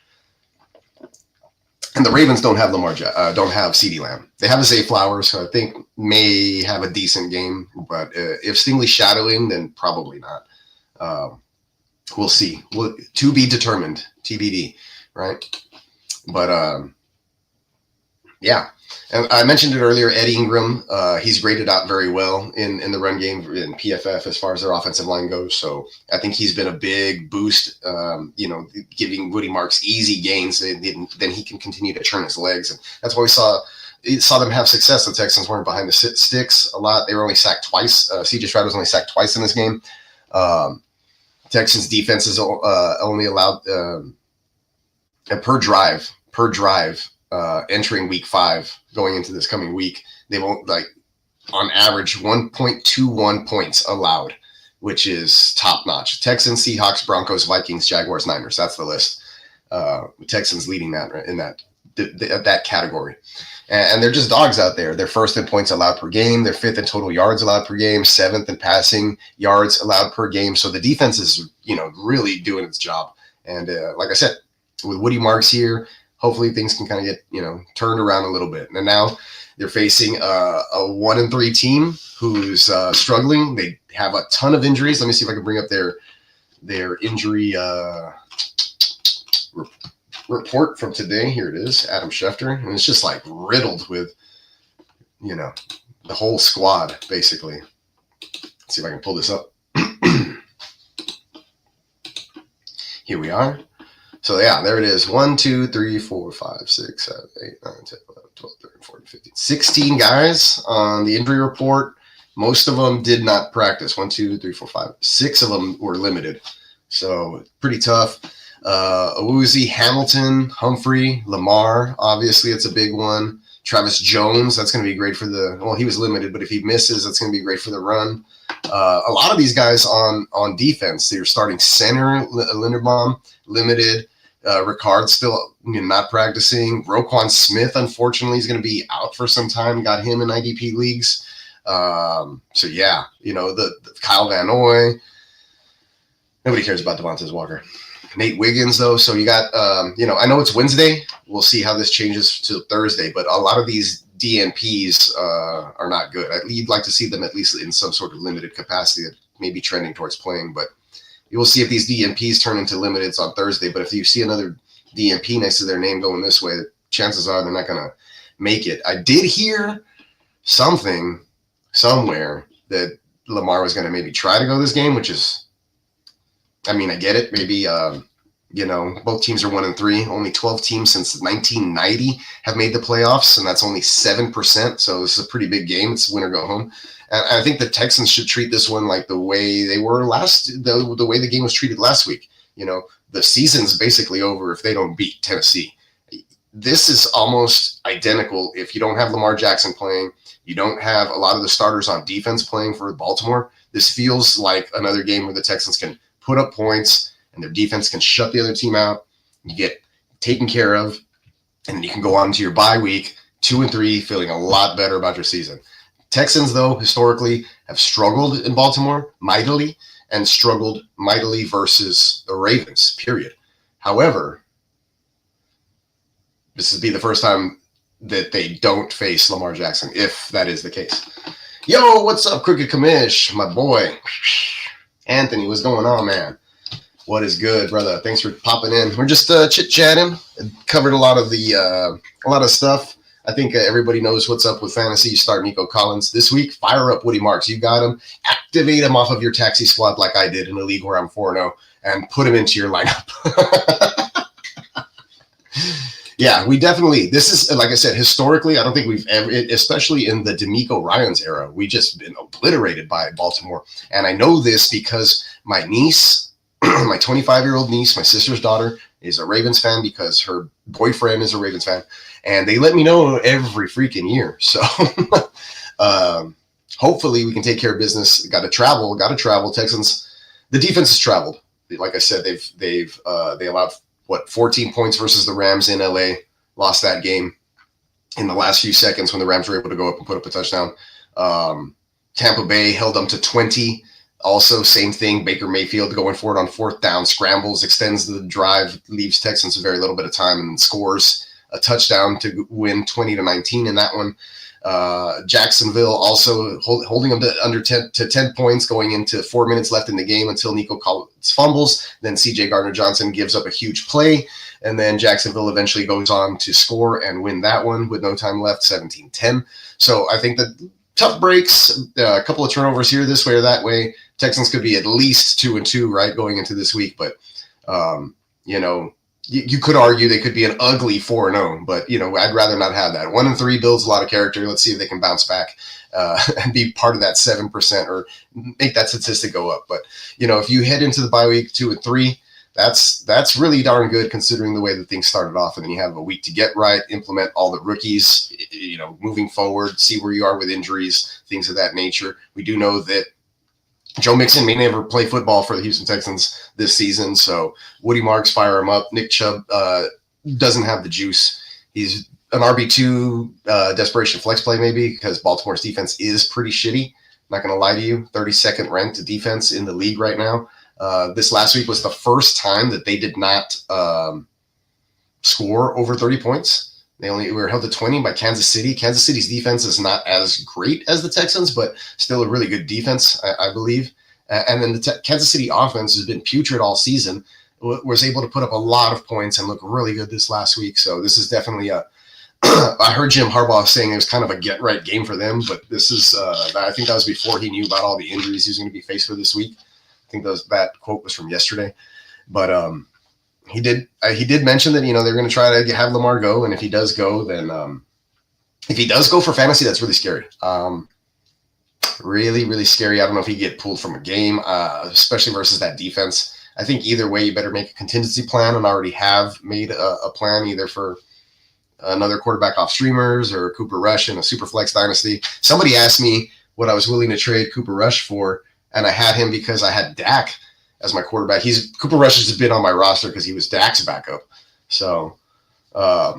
And the Ravens don't have don't have CeeDee Lamb. They have Zay Flowers, who I think may have a decent game, but if Stingley's shadowing, then probably not. We'll see. To be determined, TBD, right? But yeah. And I mentioned it earlier, Ed Ingram, he's graded out very well in the run game in PFF as far as their offensive line goes. So I think he's been a big boost, giving Woody Marks easy gains. Then he can continue to turn his legs. And that's why we saw them have success. The Texans weren't behind the sticks a lot. They were only sacked twice. CJ Stroud was only sacked twice in this game. Texans defense is only allowed per drive, entering week 5, going into this coming week, they won't on average 1.21 points allowed, which is top notch. Texans, Seahawks, Broncos, Vikings, Jaguars, Niners. That's the list. Texans leading that in that category. And they're just dogs out there. They're first in points allowed per game. They're 5th in total yards allowed per game, 7th in passing yards allowed per game. So the defense is, really doing its job. And like I said, with Woody Marks here, hopefully things can kind of get, turned around a little bit. And now they're facing a 1-3 team who's struggling. They have a ton of injuries. Let me see if I can bring up their injury report from today. Here it is, Adam Schefter. And it's just like riddled with, the whole squad, basically. Let's see if I can pull this up. Here we are. So, yeah, there it is. 1, 2, 3, 4, 5, 6, 7, 8, 9, 10, 11, 12, 13, 14, 15. 16 guys on the injury report. Most of them did not practice. 1, 2, 3, 4, 5. 6 of them were limited. So, pretty tough. Awuzie, Hamilton, Humphrey, Lamar. Obviously, it's a big one. Travis Jones, that's going to be great for he was limited, but if he misses, that's going to be great for the run. A lot of these guys on defense, they're starting center, Linderbaum, limited. Ricard still not practicing. Roquan Smith, unfortunately, is going to be out for some time. Got him in IDP leagues. So, yeah, the Kyle Van Noy. Nobody cares about Devontae Walker. Nate Wiggins, though. So you got, I know it's Wednesday. We'll see how this changes to Thursday. But a lot of these DNPs are not good. You'd like to see them at least in some sort of limited capacity, that may be trending towards playing. But you will see if these DNPs turn into limiteds on Thursday. But if you see another DNP next to their name going this way, chances are they're not going to make it. I did hear something somewhere that Lamar was going to maybe try to go this game, which is, I get it. Maybe, both teams are 1-3. Only 12 teams since 1990 have made the playoffs, and that's only 7%. So this is a pretty big game. It's win or go home. And I think the Texans should treat this one like the way they were the way the game was treated last week. The season's basically over if they don't beat Tennessee. This is almost identical. If you don't have Lamar Jackson playing, you don't have a lot of the starters on defense playing for Baltimore. This feels like another game where the Texans can put up points and their defense can shut the other team out. You get taken care of, and then you can go on to your bye week 2-3, feeling a lot better about your season. Texans, though, historically have struggled in Baltimore mightily and struggled mightily versus the Ravens, period. However, this would be the first time that they don't face Lamar Jackson, if that is the case. Yo, what's up, Crooked Commish, my boy? Anthony, what's going on, man? What is good, brother? Thanks for popping in. We're just chit-chatting. Covered a lot of stuff. I think everybody knows what's up with fantasy. You start Nico Collins this week. Fire up Woody Marks. You got him. Activate him off of your taxi squad like I did in a league where I'm 4-0 and put him into your lineup. Yeah, we definitely, this is, like I said, historically, I don't think we've ever, especially in the DeMeco Ryans era, we just been obliterated by Baltimore. And I know this because my niece, my 25-year-old niece, my sister's daughter, is a Ravens fan because her boyfriend is a Ravens fan. And they let me know every freaking year. So hopefully we can take care of business. Got to travel. Texans, the defense has traveled. Like I said, they allowed 14 points versus the Rams in LA, lost that game in the last few seconds when the Rams were able to go up and put up a touchdown. Tampa Bay held them to 20. Also, same thing, Baker Mayfield going for it on fourth down, scrambles, extends the drive, leaves Texans a very little bit of time and scores a touchdown to win 20-19 in that one. Jacksonville also holding them to under 10 points going into 4 minutes left in the game until Nico Collins fumbles. Then CJ Gardner-Johnson gives up a huge play. And then Jacksonville eventually goes on to score and win that one with no time left, 17-10. So I think that tough breaks, a couple of turnovers here, this way or that way. Texans could be at least 2-2, right, going into this week. But, you could argue they could be an ugly 4-0, but, I'd rather not have that. 1-3 builds a lot of character. Let's see if they can bounce back and be part of that 7% or make that statistic go up. But, if you head into the bye week 2-3, that's really darn good considering the way that things started off. And then you have a week to get right, implement all the rookies, moving forward, see where you are with injuries, things of that nature. We do know that Joe Mixon may never play football for the Houston Texans this season, so Woody Marks, fire him up. Nick Chubb doesn't have the juice. He's an RB2 desperation flex play maybe because Baltimore's defense is pretty shitty. Not going to lie to you, 32nd ranked defense in the league right now. This last week was the first time that they did not score over 30 points. We were held to 20 by Kansas City. Kansas City's defense is not as great as the Texans, but still a really good defense, I believe. And then the Kansas City offense has been putrid all season, was able to put up a lot of points and look really good this last week. So this is definitely I heard Jim Harbaugh saying it was kind of a get-right game for them, but this is I think that was before he knew about all the injuries he was going to be faced with this week. I think that quote was from yesterday. But he did mention that, they're going to try to have Lamar go, and if he does go, then if he does go for fantasy, that's really scary. Really, really scary. I don't know if he get pulled from a game, especially versus that defense. I think either way, you better make a contingency plan, and already have made a plan either for another quarterback off streamers or Cooper Rush in a Superflex dynasty. Somebody asked me what I was willing to trade Cooper Rush for, and I had him because I had Dak as my quarterback. Cooper Rush has been on my roster because he was Dak's backup. So I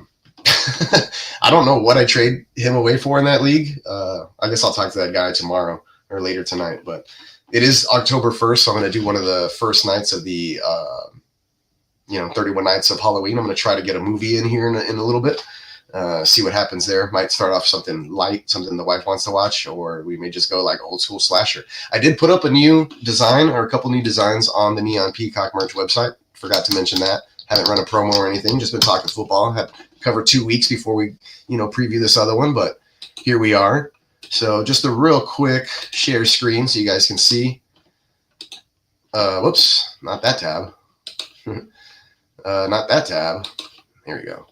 don't know what I trade him away for in that league. I guess I'll talk to that guy tomorrow or later tonight. But it is October 1st, so I'm going to do one of the first nights of the 31 nights of Halloween. I'm going to try to get a movie in here in a little bit. See what happens there. Might start off something light, something the wife wants to watch, or we may just go like old school slasher. I did put up a new design or a couple new designs on the Neon Peacock merch website. Forgot to mention that. Haven't run a promo or anything. Just been talking football. Had covered 2 weeks before we, preview this other one, but here we are. So just a real quick share screen so you guys can see. Whoops, not that tab. Not that tab. Here we go.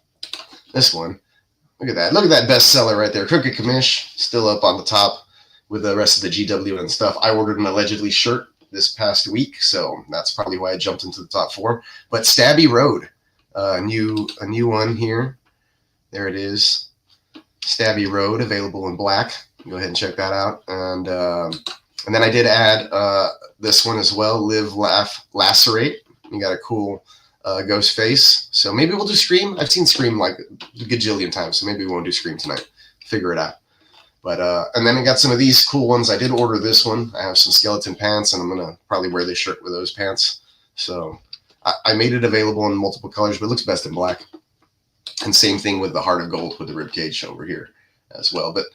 This one. Look at that. Look at that bestseller right there. Crooked Commish, still up on the top with the rest of the GW and stuff. I ordered an allegedly shirt this past week, so that's probably why I jumped into the top 4. But Stabby Road, a new one here. There it is. Stabby Road, available in black. Go ahead and check that out. And then I did add this one as well, Live, Laugh, Lacerate. You got a cool ghost face. So maybe we'll do Scream. I've seen Scream like a gajillion times, so maybe we won't do Scream tonight. Figure it out. But and then I got some of these cool ones. I did order this one. I have some skeleton pants, and I'm going to probably wear this shirt with those pants. So I made it available in multiple colors, but it looks best in black. And same thing with the Heart of Gold with the ribcage over here as well. But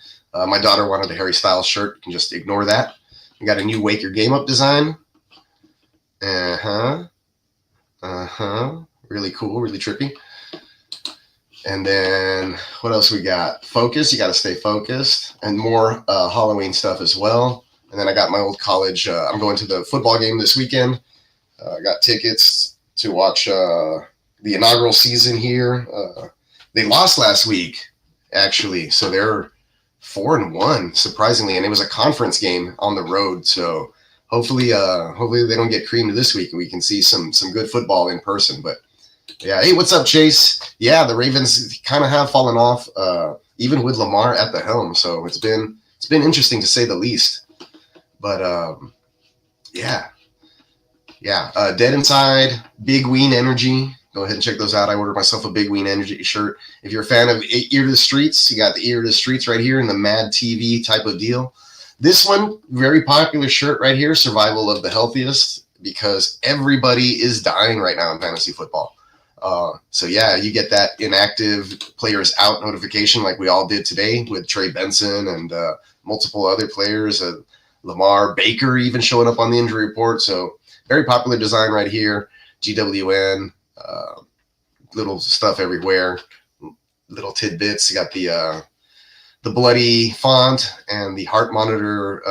my daughter wanted a Harry Styles shirt. You can just ignore that. We got a new Wake Your Game Up design. Really cool, really trippy. And then what else we got? Focus. You got to stay focused. And more Halloween stuff as well. And then I got my old college. I'm going to the football game this weekend. I got tickets to watch the inaugural season here. They lost last week, actually. So they're 4-1, surprisingly. And it was a conference game on the road. So hopefully they don't get creamed this week and we can see some good football in person. But yeah, hey, what's up, Chase? Yeah, the Ravens kind of have fallen off, even with Lamar at the helm. So it's been interesting to say the least. But yeah. Dead Inside, Big Ween Energy. Go ahead and check those out. I ordered myself a Big Ween Energy shirt. If you're a fan of Ear to the Streets, you got the Ear to the Streets right here in the Mad TV type of deal. This one, very popular shirt right here, Survival of the Healthiest, because everybody is dying right now in fantasy football. So yeah, you get that inactive players out notification like we all did today with Trey Benson and multiple other players, Lamar Baker even showing up on the injury report. So very popular design right here, GWN, little stuff everywhere, little tidbits. You got the bloody font and the heart monitor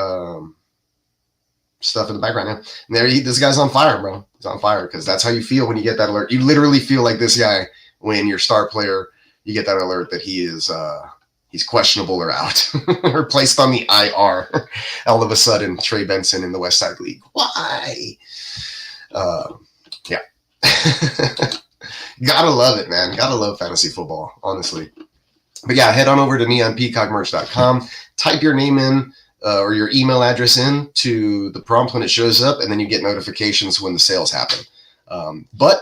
stuff in the background now. And this guy's on fire, bro. He's on fire because that's how you feel when you get that alert. You literally feel like this guy when your star player, you get that alert that he is he's questionable or out or placed on the IR. All of a sudden, Trey Benson in the West Side League. Why? Yeah. Gotta love it, man. Gotta love fantasy football, honestly. But yeah, head on over to neonpeacockmerch.com. Type your name in or your email address in to the prompt when it shows up, and then you get notifications when the sales happen. But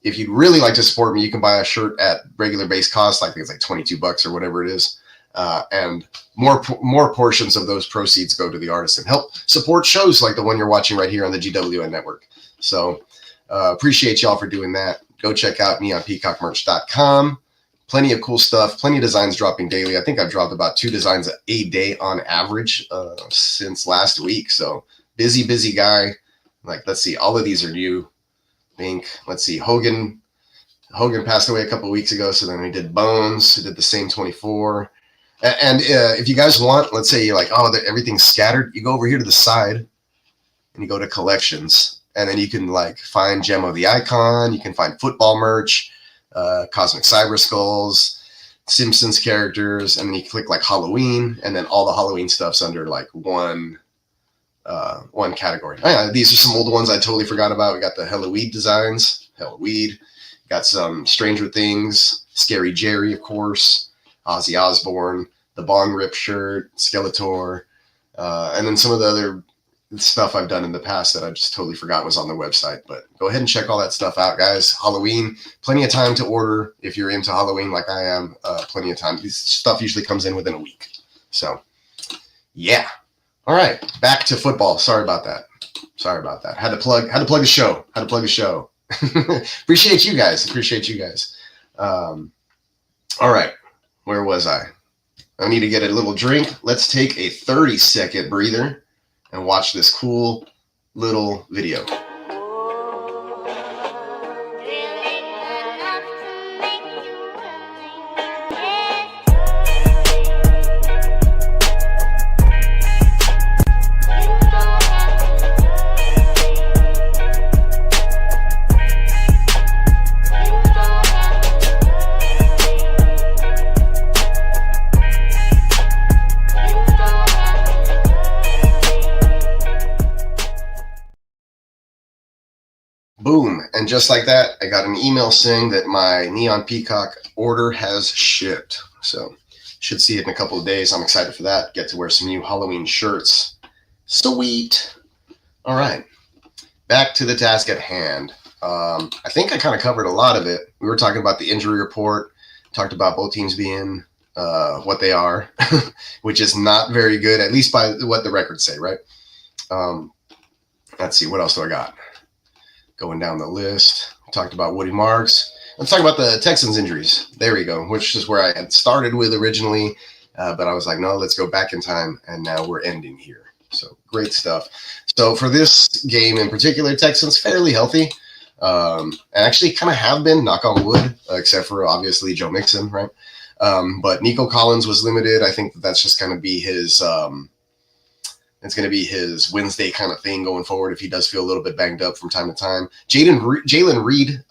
if you'd really like to support me, you can buy a shirt at regular base cost. I think it's like $22 or whatever it is. And more portions of those proceeds go to the artist and help support shows like the one you're watching right here on the GWN network. So appreciate y'all for doing that. go check out neonpeacockmerch.com. Plenty of cool stuff, plenty of designs dropping daily. I think I've dropped about 2 designs a day on average since last week. So busy guy. Like, let's see, all of these are new. I think, let's see, Hogan passed away a couple of weeks ago. So then we did Bones, we did the same 24. And if you guys want, let's say you're like, oh, everything's scattered. You go over here to the side and you go to collections. And then you can like find Gemmo the Icon. You can find football merch, Cosmic Cyber Skulls, Simpsons characters. And then you click like Halloween. And then all the Halloween stuff's under like one category. Oh, yeah, these are some old ones I totally forgot about. We got the Halloween designs. Halloween. Got some Stranger Things. Scary Jerry, of course. Ozzy Osbourne, the Bong Rip shirt, Skeletor, and then some of the other stuff I've done in the past that I just totally forgot was on the website. But go ahead and check all that stuff out, guys. Halloween, plenty of time to order if you're into Halloween like I am. Plenty of time. This stuff usually comes in within a week. So, yeah. All right, back to football. Sorry about that. Had to plug a show. Appreciate you guys. All right. Where was I? I need to get a little drink. Let's take a 30-second breather and watch this cool little video. Boom. And just like that, I got an email saying that my Neon Peacock order has shipped. So should see it in a couple of days. I'm excited for that. Get to wear some new Halloween shirts. Sweet. All right. Back to the task at hand. I think I kind of covered a lot of it. We were talking about the injury report, talked about both teams being what they are, which is not very good, at least by what the records say, right? Let's see. What else do I got? Going down the list, talked about Woody Marks. Let's talk about the Texans injuries. There we go, which is where I had started with originally, but I was like, no, let's go back in time, and now we're ending here. So great stuff. So for this game in particular, Texans fairly healthy, and actually kind of have been, knock on wood, except for obviously Joe Mixon, right? But Nico Collins was limited. I think that's just going to be his it's going to be his Wednesday kind of thing going forward if he does feel a little bit banged up from time to time. Jalen Reed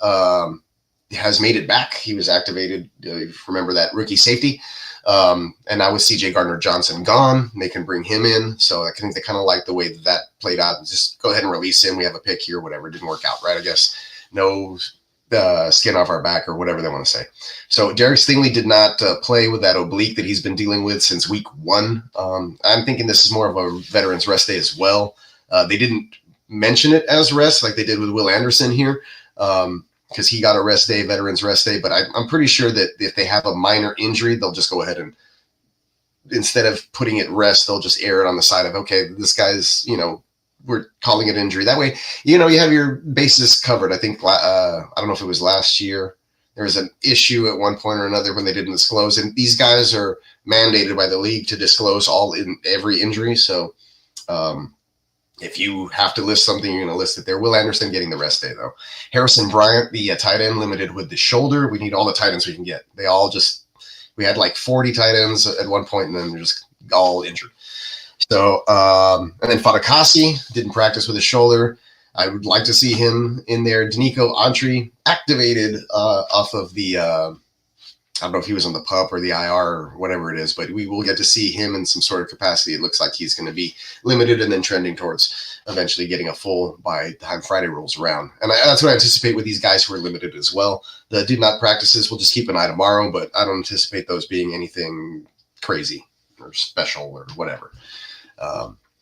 has made it back. He was activated, if you remember that rookie safety. And now with C.J. Gardner-Johnson gone, they can bring him in. So I think they kind of like the way that played out. Just go ahead and release him. We have a pick here, whatever. It didn't work out, right? I guess no skin off our back or whatever they want to say. So Derek Stingley did not play with that oblique that he's been dealing with since week 1. I'm thinking this is more of a veterans rest day as well. They didn't mention it as rest like they did with Will Anderson here because he got a rest day, veterans rest day. But I'm pretty sure that if they have a minor injury, they'll just go ahead and instead of putting it rest, they'll just air it on the side of, okay, this guy's, we're calling it injury. That way, you have your bases covered. I think, I don't know if it was last year, there was an issue at one point or another when they didn't disclose. And these guys are mandated by the league to disclose every injury. So if you have to list something, you're going to list it there. Will Anderson getting the rest day, though. Harrison Bryant, the tight end, limited with the shoulder. We need all the tight ends we can get. We had like 40 tight ends at one point, and then they're just all injured. So, and then Fatukasi didn't practice with his shoulder. I would like to see him in there. Danico Autry activated off of the, I don't know if he was on the PUP or the IR or whatever it is, but we will get to see him in some sort of capacity. It looks like he's going to be limited and then trending towards eventually getting a full by the time Friday rolls around. And that's what I anticipate with these guys who are limited as well. The did not practices, we'll just keep an eye tomorrow, but I don't anticipate those being anything crazy or special or whatever.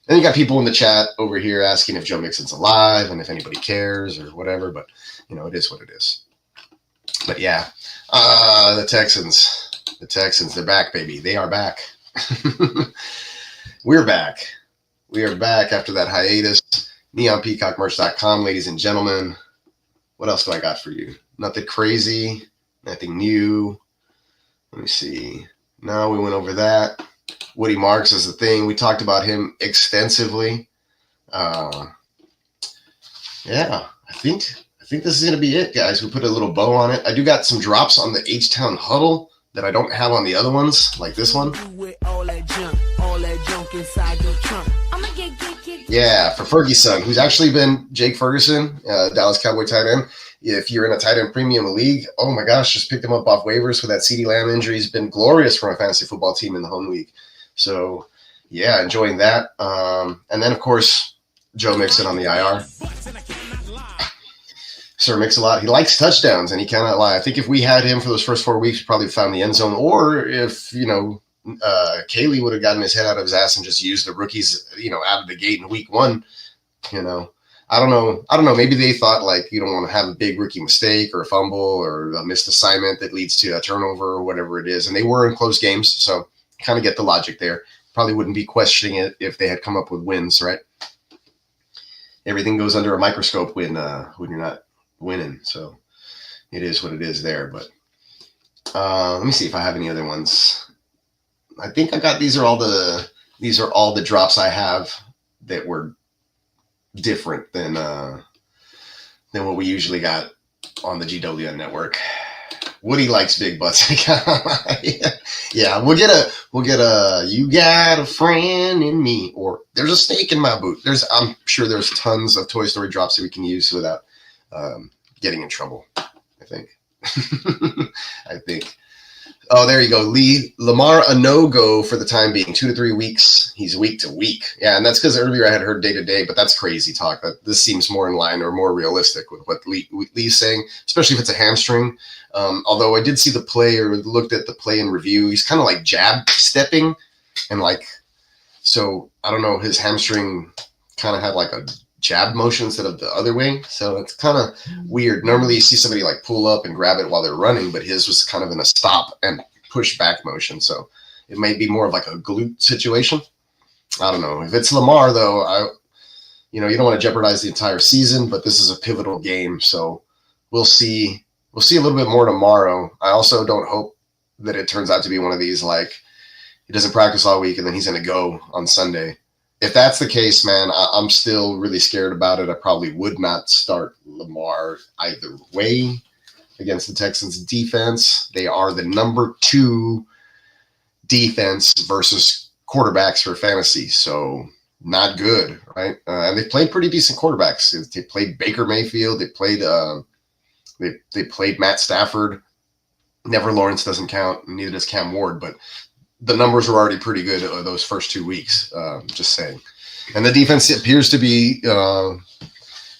And you got people in the chat over here asking if Joe Mixon's alive and if anybody cares or whatever, but it is what it is. But yeah, the Texans, they're back, baby. They are back. We're back. We are back after that hiatus. NeonPeacockMerch.com, ladies and gentlemen. What else do I got for you? Nothing crazy. Nothing new. Let me see. No, we went over that. Woody Marks is the thing. We talked about him extensively. Yeah, I think this is going to be it, guys. We put a little bow on it. I do got some drops on the H-Town Huddle that I don't have on the other ones, like this one. Yeah, for Fergie's son, who's actually been Jake Ferguson, Dallas Cowboy tight end. If you're in a tight end premium league, oh my gosh, just picked him up off waivers for that CeeDee Lamb injury. He's been glorious for my fantasy football team in the home league. So, yeah, enjoying that. And then, of course, Joe Mixon on the IR. Sir Mix-a-Lot, he likes touchdowns, and he cannot lie. I think if we had him for those first 4 weeks, we probably found the end zone. Or if, Kaylee would have gotten his head out of his ass and just used the rookies, out of the gate in week 1, I don't know. Maybe they thought, like, you don't want to have a big rookie mistake or a fumble or a missed assignment that leads to a turnover or whatever it is. And they were in close games, so kind of get the logic there. Probably wouldn't be questioning it if they had come up with wins, right? Everything goes under a microscope when you're not winning. So it is what it is there. But let me see if I have any other ones. I think I got these are all the drops I have that were different than what we usually got on the GWN network. Woody likes big butts. Yeah, we'll get a you got a friend in me, or there's a snake in my boot. I'm sure there's tons of Toy Story drops that we can use without getting in trouble, I think. I think. Oh, there you go. Lamar, a no-go for the time being, 2 to 3 weeks. He's week to week. Yeah, and that's because earlier I had heard day to day, but that's crazy talk. This seems more in line or more realistic with what Lee's saying, especially if it's a hamstring. Although I did see the play or looked at the play in review. He's kind of like jab stepping, and so I don't know, his hamstring kind of had like a jab motion instead of the other way. So it's kind of weird. Normally you see somebody like pull up and grab it while they're running, but his was kind of in a stop and push back motion. So it may be more of like a glute situation. I don't know. If it's Lamar though, you don't want to jeopardize the entire season, but this is a pivotal game. So we'll see a little bit more tomorrow. I also don't hope that it turns out to be one of these, like, he doesn't practice all week and then he's going to go on Sunday. If that's the case, man, I'm still really scared about it. I probably would not start Lamar either way against the Texans defense. They are the number 2 defense versus quarterbacks for fantasy. So not good, right? And they played pretty decent quarterbacks. They played Baker Mayfield. They played Matt Stafford. Never Lawrence doesn't count. Neither does Cam Ward, but the numbers were already pretty good those first 2 weeks, just saying. And the defense appears to be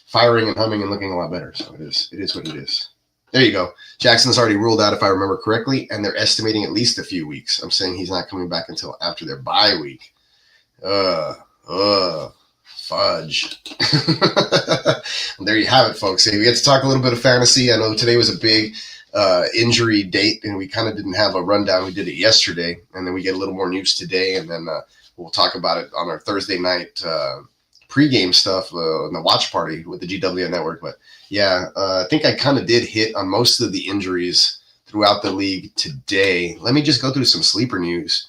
firing and humming and looking a lot better. So it is what it is. There you go. Jackson's already ruled out, if I remember correctly, and they're estimating at least a few weeks. I'm saying he's not coming back until after their bye week. Fudge. There you have it, folks. Hey, we get to talk a little bit of fantasy. I know today was a big injury date, and we kind of didn't have a rundown. We did it yesterday, and then we get a little more news today, and then we'll talk about it on our Thursday night pregame stuff in the watch party with the GWN network. But yeah, I think I kind of did hit on most of the injuries throughout the league today. Let me just go through some sleeper news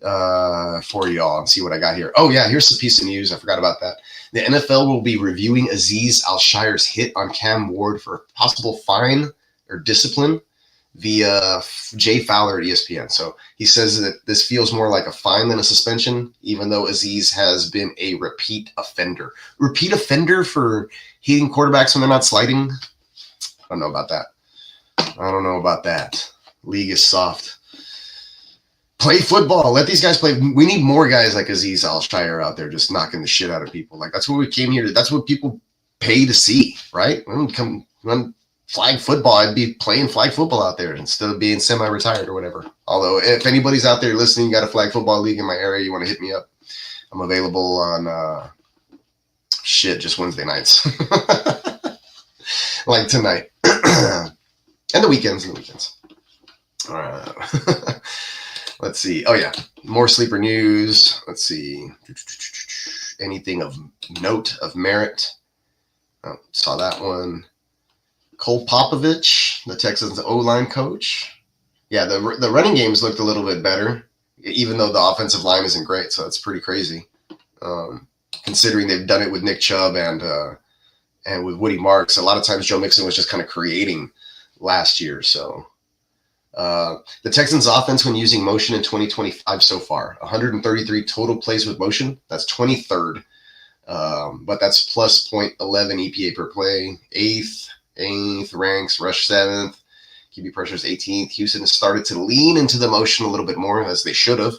for y'all and see what I got here. Oh yeah, here's a piece of news. I forgot about that. The NFL will be reviewing Azeez Al-Shire's hit on Cam Ward for possible fine or discipline via Jay Fowler at ESPN. So he says that this feels more like a fine than a suspension, even though Azeez has been a repeat offender. Repeat offender for hitting quarterbacks when they're not sliding? I don't know about that. League is soft. Play football. Let these guys play. We need more guys like Azeez Al-Shire out there just knocking the shit out of people. Like, that's what we came here to. That's what people pay to see, right? When we come run flag football, I'd be playing flag football out there instead of being semi-retired or whatever. Although, if anybody's out there listening, got a flag football league in my area, you want to hit me up, I'm available on just Wednesday nights. Like tonight. And the weekends. All right. Let's see. Oh, yeah. More sleeper news. Let's see. Anything of note, of merit? Oh, saw that one. Cole Popovich, the Texans O-line coach. Yeah, the running games looked a little bit better, even though the offensive line isn't great. So it's pretty crazy, considering they've done it with Nick Chubb and with Woody Marks. A lot of times Joe Mixon was just kind of creating last year. So the Texans offense when using motion in 2025 so far, 133 total plays with motion. That's 23rd, but that's plus 0.11 EPA per play. Eighth ranks, rush 7th. QB pressure is 18th. Houston has started to lean into the motion a little bit more, as they should have.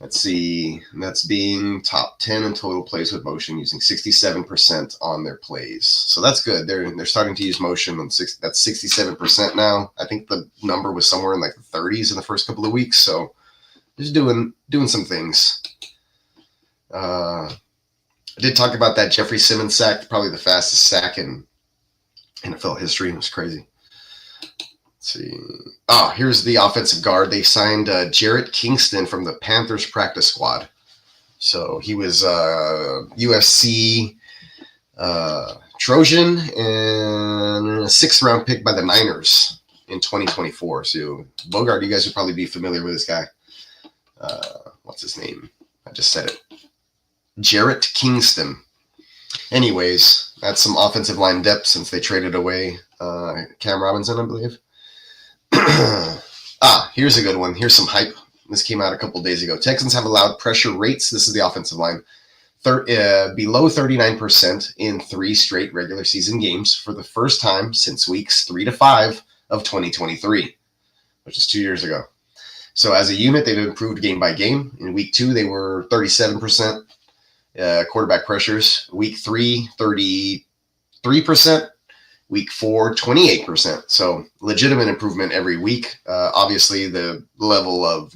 Let's see. That's being top 10 in total plays with motion, using 67% on their plays. So that's good. They're starting to use motion. That's 67% now. I think the number was somewhere in like the 30s in the first couple of weeks. So just doing some things. I did talk about that Jeffrey Simmons sack, probably the fastest sack in NFL history. It was crazy. Let's see. Here's the offensive guard. They signed Jarrett Kingston from the Panthers practice squad. So he was UFC Trojan and a 6th round pick by the Niners in 2024. So Bogart, you guys would probably be familiar with this guy. What's his name? I just said it. Jarrett Kingston. Anyways, that's some offensive line depth since they traded away Cam Robinson, I believe. Here's a good one. Here's some hype. This came out a couple days ago. Texans have allowed pressure rates. This is the offensive line. Below 39% in 3 straight regular season games for the first time since weeks 3 to 5 of 2023, which is 2 years ago. So as a unit, they've improved game by game. In week 2, they were 37% quarterback pressures. Week 3, 33%. Week 4, 28%. So legitimate improvement every week. Obviously, the level of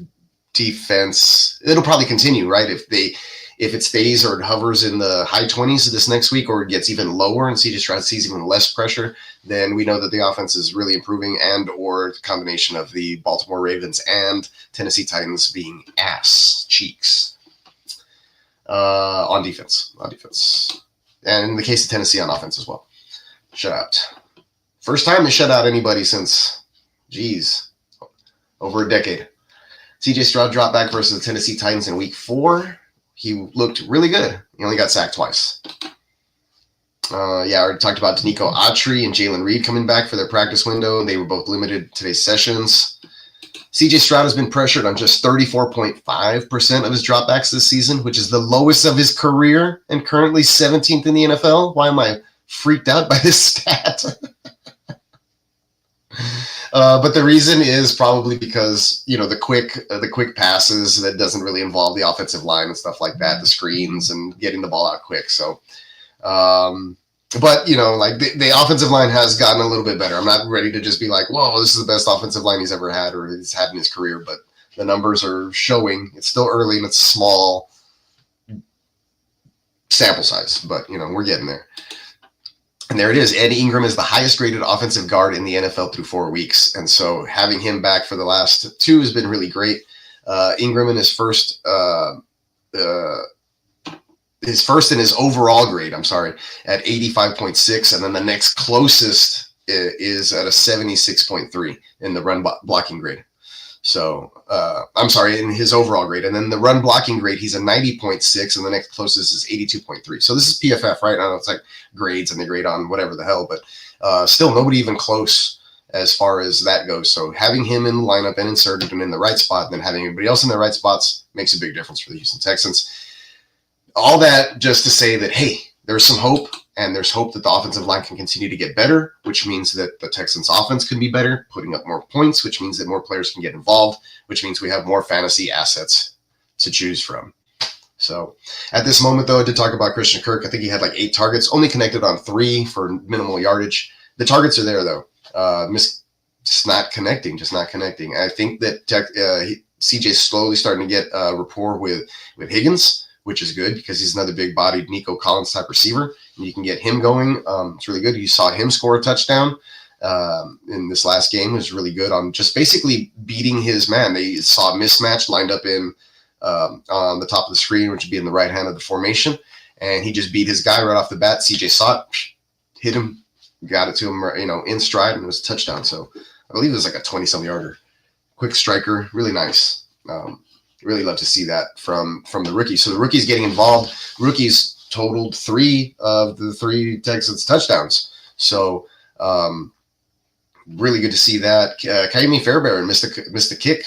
defense, it'll probably continue, right? If it stays or it hovers in the high 20s this next week, or it gets even lower and CJ Stroud sees even less pressure, then we know that the offense is really improving, and or the combination of the Baltimore Ravens and Tennessee Titans being ass cheeks on defense. And in the case of Tennessee, on offense as well. Shutout. First time they shut out anybody since, over a decade. CJ Stroud dropped back versus the Tennessee Titans in week 4. He looked really good. He only got sacked twice. I already talked about Danico Autry and Jalen Reed coming back for their practice window. They were both limited today's sessions. CJ Stroud has been pressured on just 34.5% of his dropbacks this season, which is the lowest of his career and currently 17th in the NFL. Why am I freaked out by this stat? But the reason is probably because, the quick passes that doesn't really involve the offensive line and stuff like that, the screens and getting the ball out quick. So, but the offensive line has gotten a little bit better. I'm not ready to just be like, whoa, this is the best offensive line he's ever had or he's had in his career, but the numbers are showing. It's still early and it's small sample size, but we're getting there. And there it is. Ed Ingram is the highest rated offensive guard in the NFL through 4 weeks. And so having him back for the last 2 has been really great. Ingram in his first in his overall grade, at 85.6. And then the next closest is at a 76.3 in the run blocking grade. So, in his overall grade. And then the run blocking grade, he's a 90.6, and the next closest is 82.3. So this is PFF, right? I know it's like grades, and they grade on whatever the hell, but still nobody even close as far as that goes. So having him in the lineup and inserted and in the right spot, and then having everybody else in the right spots makes a big difference for the Houston Texans. All that just to say that, hey, there's some hope. And there's hope that the offensive line can continue to get better, which means that the Texans offense can be better, putting up more points, which means that more players can get involved, which means we have more fantasy assets to choose from. So at this moment, though, I did talk about Christian Kirk. I think he had like 8 targets, only connected on 3 for minimal yardage. The targets are there, though. Just not connecting. I think that CJ's slowly starting to get rapport with Higgins, which is good because he's another big-bodied Nico Collins type receiver. And you can get him going. It's really good. You saw him score a touchdown in this last game. It was really good on just basically beating his man. They saw a mismatch lined up in on the top of the screen, which would be in the right hand of the formation. And he just beat his guy right off the bat. CJ saw it, hit him, got it to him, in stride, and it was a touchdown. So I believe it was like a 20-some yarder. Quick striker, really nice. Really love to see that from the rookie. So the rookie's getting involved. Rookies totaled 3 of the 3 Texans touchdowns. So really good to see that. Kaimi Fairbairn missed the kick.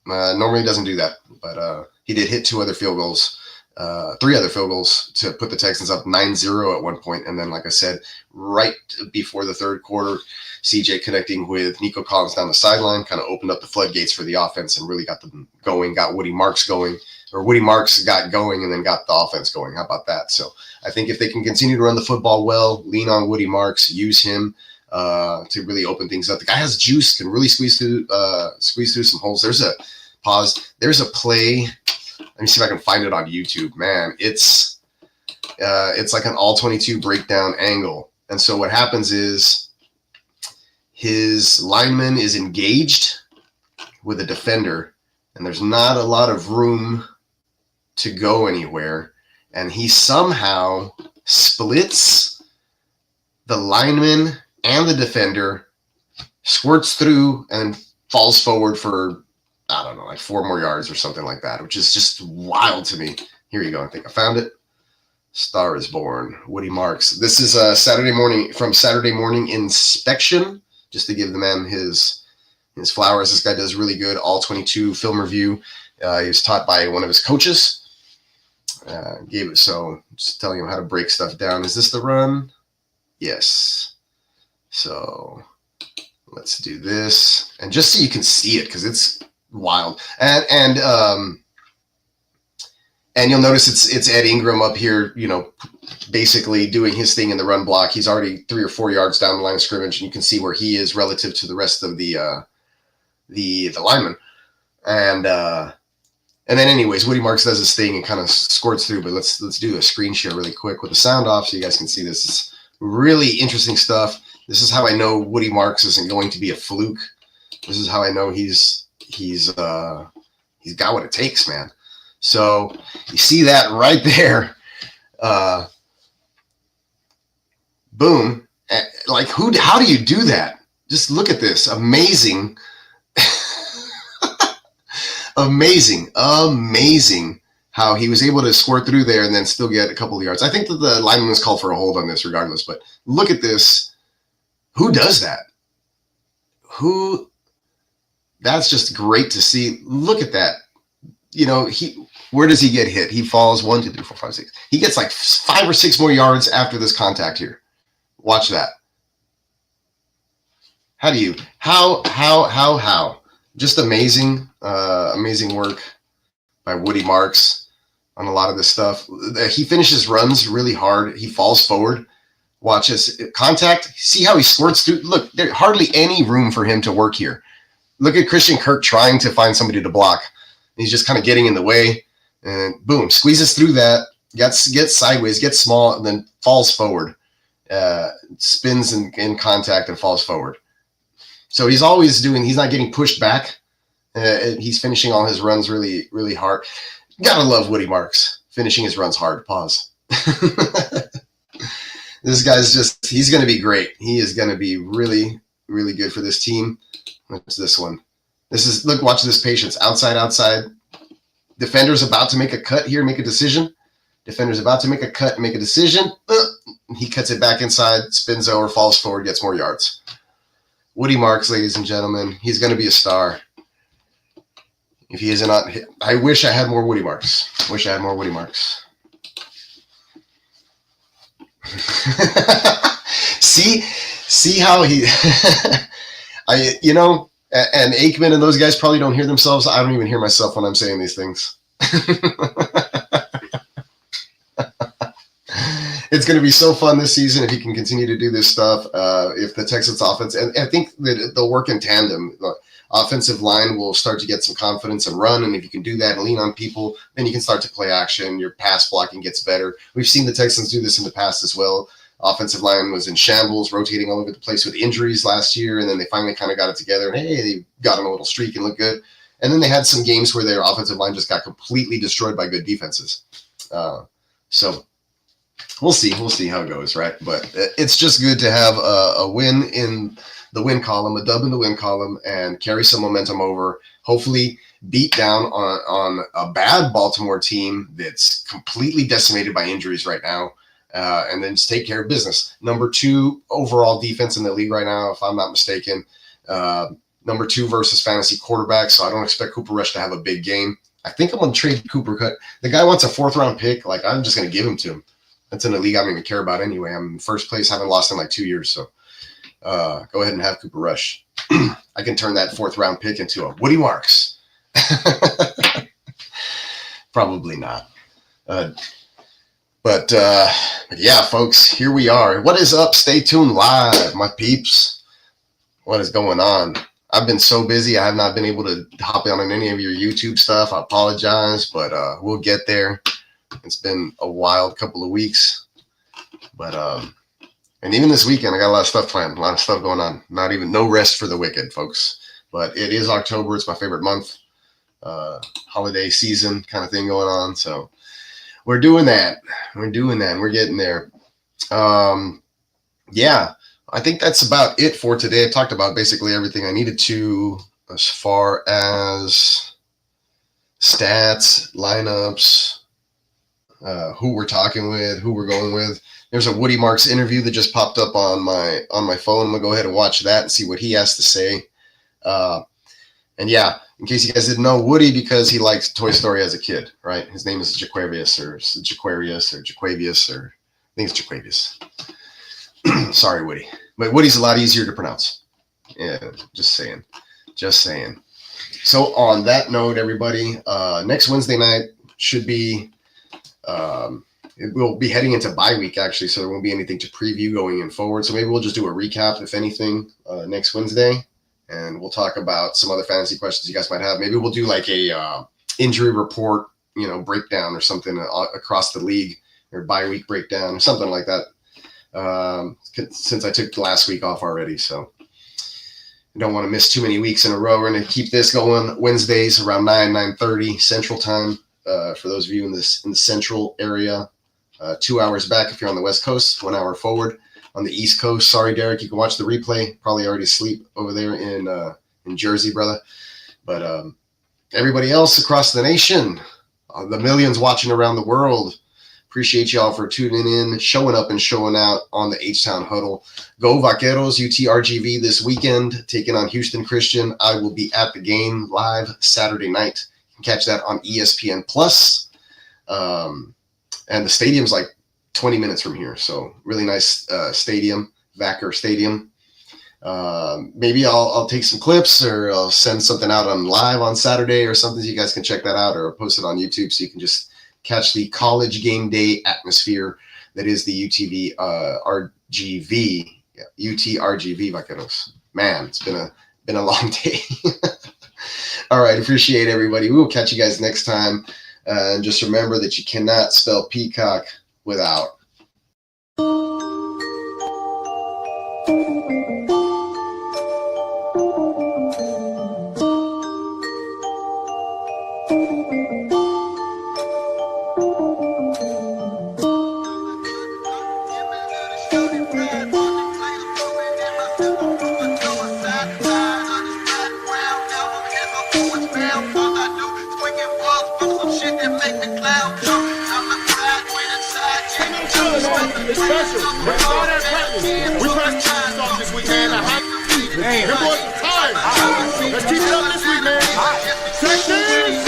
Normally doesn't do that, but he did hit 3 other field goals to put the Texans up 9-0 at one point. And then, like I said, right before the third quarter, CJ connecting with Nico Collins down the sideline kind of opened up the floodgates for the offense and really got them going, got Woody Marks going, or Woody Marks got going and then got the offense going. How about that? So I think if they can continue to run the football well, lean on Woody Marks, use him to really open things up. The guy has juice, can really squeeze through some holes. There's a play. Let me see if I can find it on YouTube. Man, it's like an all 22 breakdown angle. And so what happens is his lineman is engaged with a defender, and there's not a lot of room to go anywhere. And he somehow splits the lineman and the defender, squirts through, and falls forward for, I don't know, like 4 more yards or something like that, which is just wild to me. Here you go. I think I found it. Star is Born, Woody Marks. This is Saturday Morning Inspection, just to give the man his flowers. This guy does really good. All 22 film review. He was taught by one of his coaches. Just telling him how to break stuff down. Is this the run? Yes. So let's do this. And just so you can see it, because it's wild. And you'll notice it's Ed Ingram up here, basically doing his thing in the run block. He's already 3 or 4 yards down the line of scrimmage, and you can see where he is relative to the rest of the linemen. And then anyways, Woody Marks does his thing and kind of squirts through, but let's do a screen share really quick with the sound off so you guys can see this. It's really interesting stuff. This is how I know Woody Marks isn't going to be a fluke. This is how I know he's got what it takes, man. So you see that right there. Boom. Like how do you do that? Just look at this. Amazing. Amazing how he was able to squirt through there and then still get a couple of yards. I think that the lineman was called for a hold on this regardless, but look at this. Who does that? That's just great to see. Look at that. Where does he get hit? He falls 1, 2, 3, 4, 5, 6. He gets like 5 or 6 more yards after this contact here. Watch that. How? Just amazing, amazing work by Woody Marks on a lot of this stuff. He finishes runs really hard. He falls forward. Watch this contact. See how he squirts through. Look, there's hardly any room for him to work here. Look at Christian Kirk trying to find somebody to block. He's just kind of getting in the way, and boom, squeezes through that, gets sideways, gets small, and then falls forward, spins in contact and falls forward. So he's not getting pushed back. He's finishing all his runs really, really hard. Gotta love Woody Marks finishing his runs hard. Pause. This guy's he's going to be great. He is going to be really, really good for this team. What's this one? Watch this patience. Outside. Defender's about to make a cut here, make a decision. Defender's about to make a cut and make a decision. He cuts it back inside, spins over, falls forward, gets more yards. Woody Marks, ladies and gentlemen, he's going to be a star. If he isn't, I wish I had more Woody Marks. See how he, and Aikman and those guys probably don't hear themselves. I don't even hear myself when I'm saying these things. It's going to be so fun this season if he can continue to do this stuff. If the Texans offense, and I think that they'll work in tandem. The offensive line will start to get some confidence and run. And if you can do that and lean on people, then you can start to play action. Your pass blocking gets better. We've seen the Texans do this in the past as well. Offensive line was in shambles, rotating all over the place with injuries last year. And then they finally kind of got it together. And hey, they got on a little streak and looked good. And then they had some games where their offensive line just got completely destroyed by good defenses. So we'll see how it goes, right? But it's just good to have a win in the win column, a dub in the win column, and carry some momentum over. Hopefully beat down on a bad Baltimore team that's completely decimated by injuries right now, and then just take care of business. Number 2 overall defense in the league right now, if I'm not mistaken. Number 2 versus fantasy quarterback, so I don't expect Cooper Rush to have a big game. I think I'm going to trade Cooper Cut. The guy wants a 4th-round pick. Like, I'm just going to give him to him. That's in a league I don't even care about anyway. I'm in first place, haven't lost in like 2 years, so go ahead and have Cooper Rush. I can turn that 4th-round pick into a Woody Marks. Probably not. But yeah, folks, here we are. What is up? Stay tuned live, my peeps. What is going on? I've been so busy. I have not been able to hop on any of your YouTube stuff. I apologize, but we'll get there. It's been a wild couple of weeks. But and even this weekend, I got a lot of stuff planned, a lot of stuff going on. No rest for the wicked, folks. But it is October. It's my favorite month. Holiday season kind of thing going on. So we're doing that. We're getting there. Yeah, I think that's about it for today. I talked about basically everything I needed to as far as stats, lineups, who we're talking with, who we're going with. There's a Woody Marks interview that just popped up on my phone. I'm gonna go ahead and watch that and see what he has to say. And yeah, in case you guys didn't know, Woody, because he liked Toy Story as a kid, right? His name is Jaquarius or I think it's Jaquavius. Sorry, Woody. But Woody's a lot easier to pronounce. Yeah, just saying. So on that note, everybody, next Wednesday night should be, we'll be heading into bye week, actually, so there won't be anything to preview going in forward. So maybe we'll just do a recap, if anything, next Wednesday. And we'll talk about some other fantasy questions you guys might have. Maybe we'll do like a injury report, breakdown or something across the league, or bye week breakdown or something like that. Since I took the last week off already, so I don't want to miss too many weeks in a row. We're going to keep this going Wednesdays around 9:30 Central Time. For those of you in the Central area, 2 hours back if you're on the West Coast, 1 hour forward. On the East Coast, sorry, Derek, you can watch the replay. Probably already asleep over there in Jersey, brother. But everybody else across the nation, the millions watching around the world, appreciate y'all for tuning in, showing up and showing out on the H-Town Huddle. Go Vaqueros, UTRGV this weekend, taking on Houston Christian. I will be at the game live Saturday night. You can catch that on ESPN+. And the stadium's like 20 minutes from here, so really nice stadium, Vacker Stadium. Maybe I'll take some clips, or I'll send something out on live on Saturday or something, so you guys can check that out, or post it on YouTube so you can just catch the college game day atmosphere that is the UTRGV Vaqueros. Man, it's been a long day. All right, appreciate everybody. We will catch you guys next time. And just remember that you cannot spell peacock without. It's special. We saw that practice. We practiced off this weekend. Hey, them boys are tired. Let's keep it up this week, man. Texans!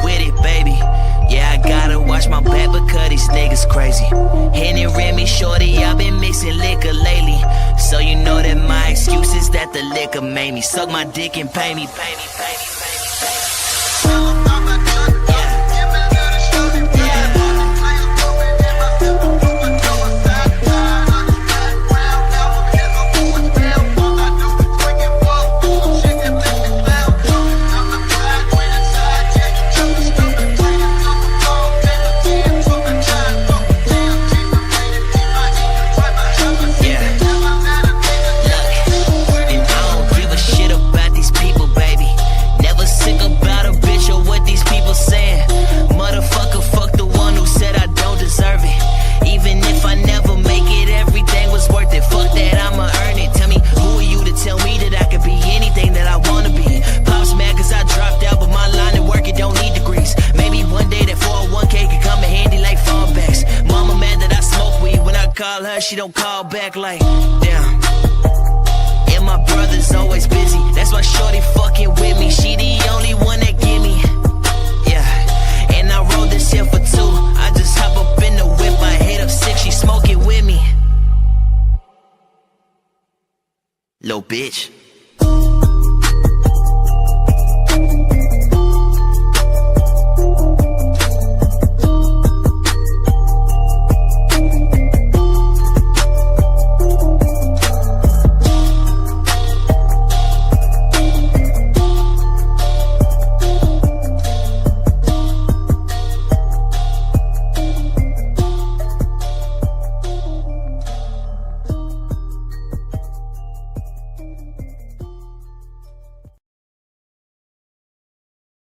with it, baby. Yeah, I gotta watch my back because these niggas crazy. Henny, Remy, shorty, I've been mixing liquor lately. So you know that my excuse is that the liquor made me suck my dick and pay me, pay me, pay me, pay me, pay me. Call her, she don't call back like, damn. And my brother's always busy. That's why shorty fucking with me. She the only one that give me. Yeah. And I rolled this here for 2. I just hop up in the whip. I hit up 6. She smoke it with me. Little bitch.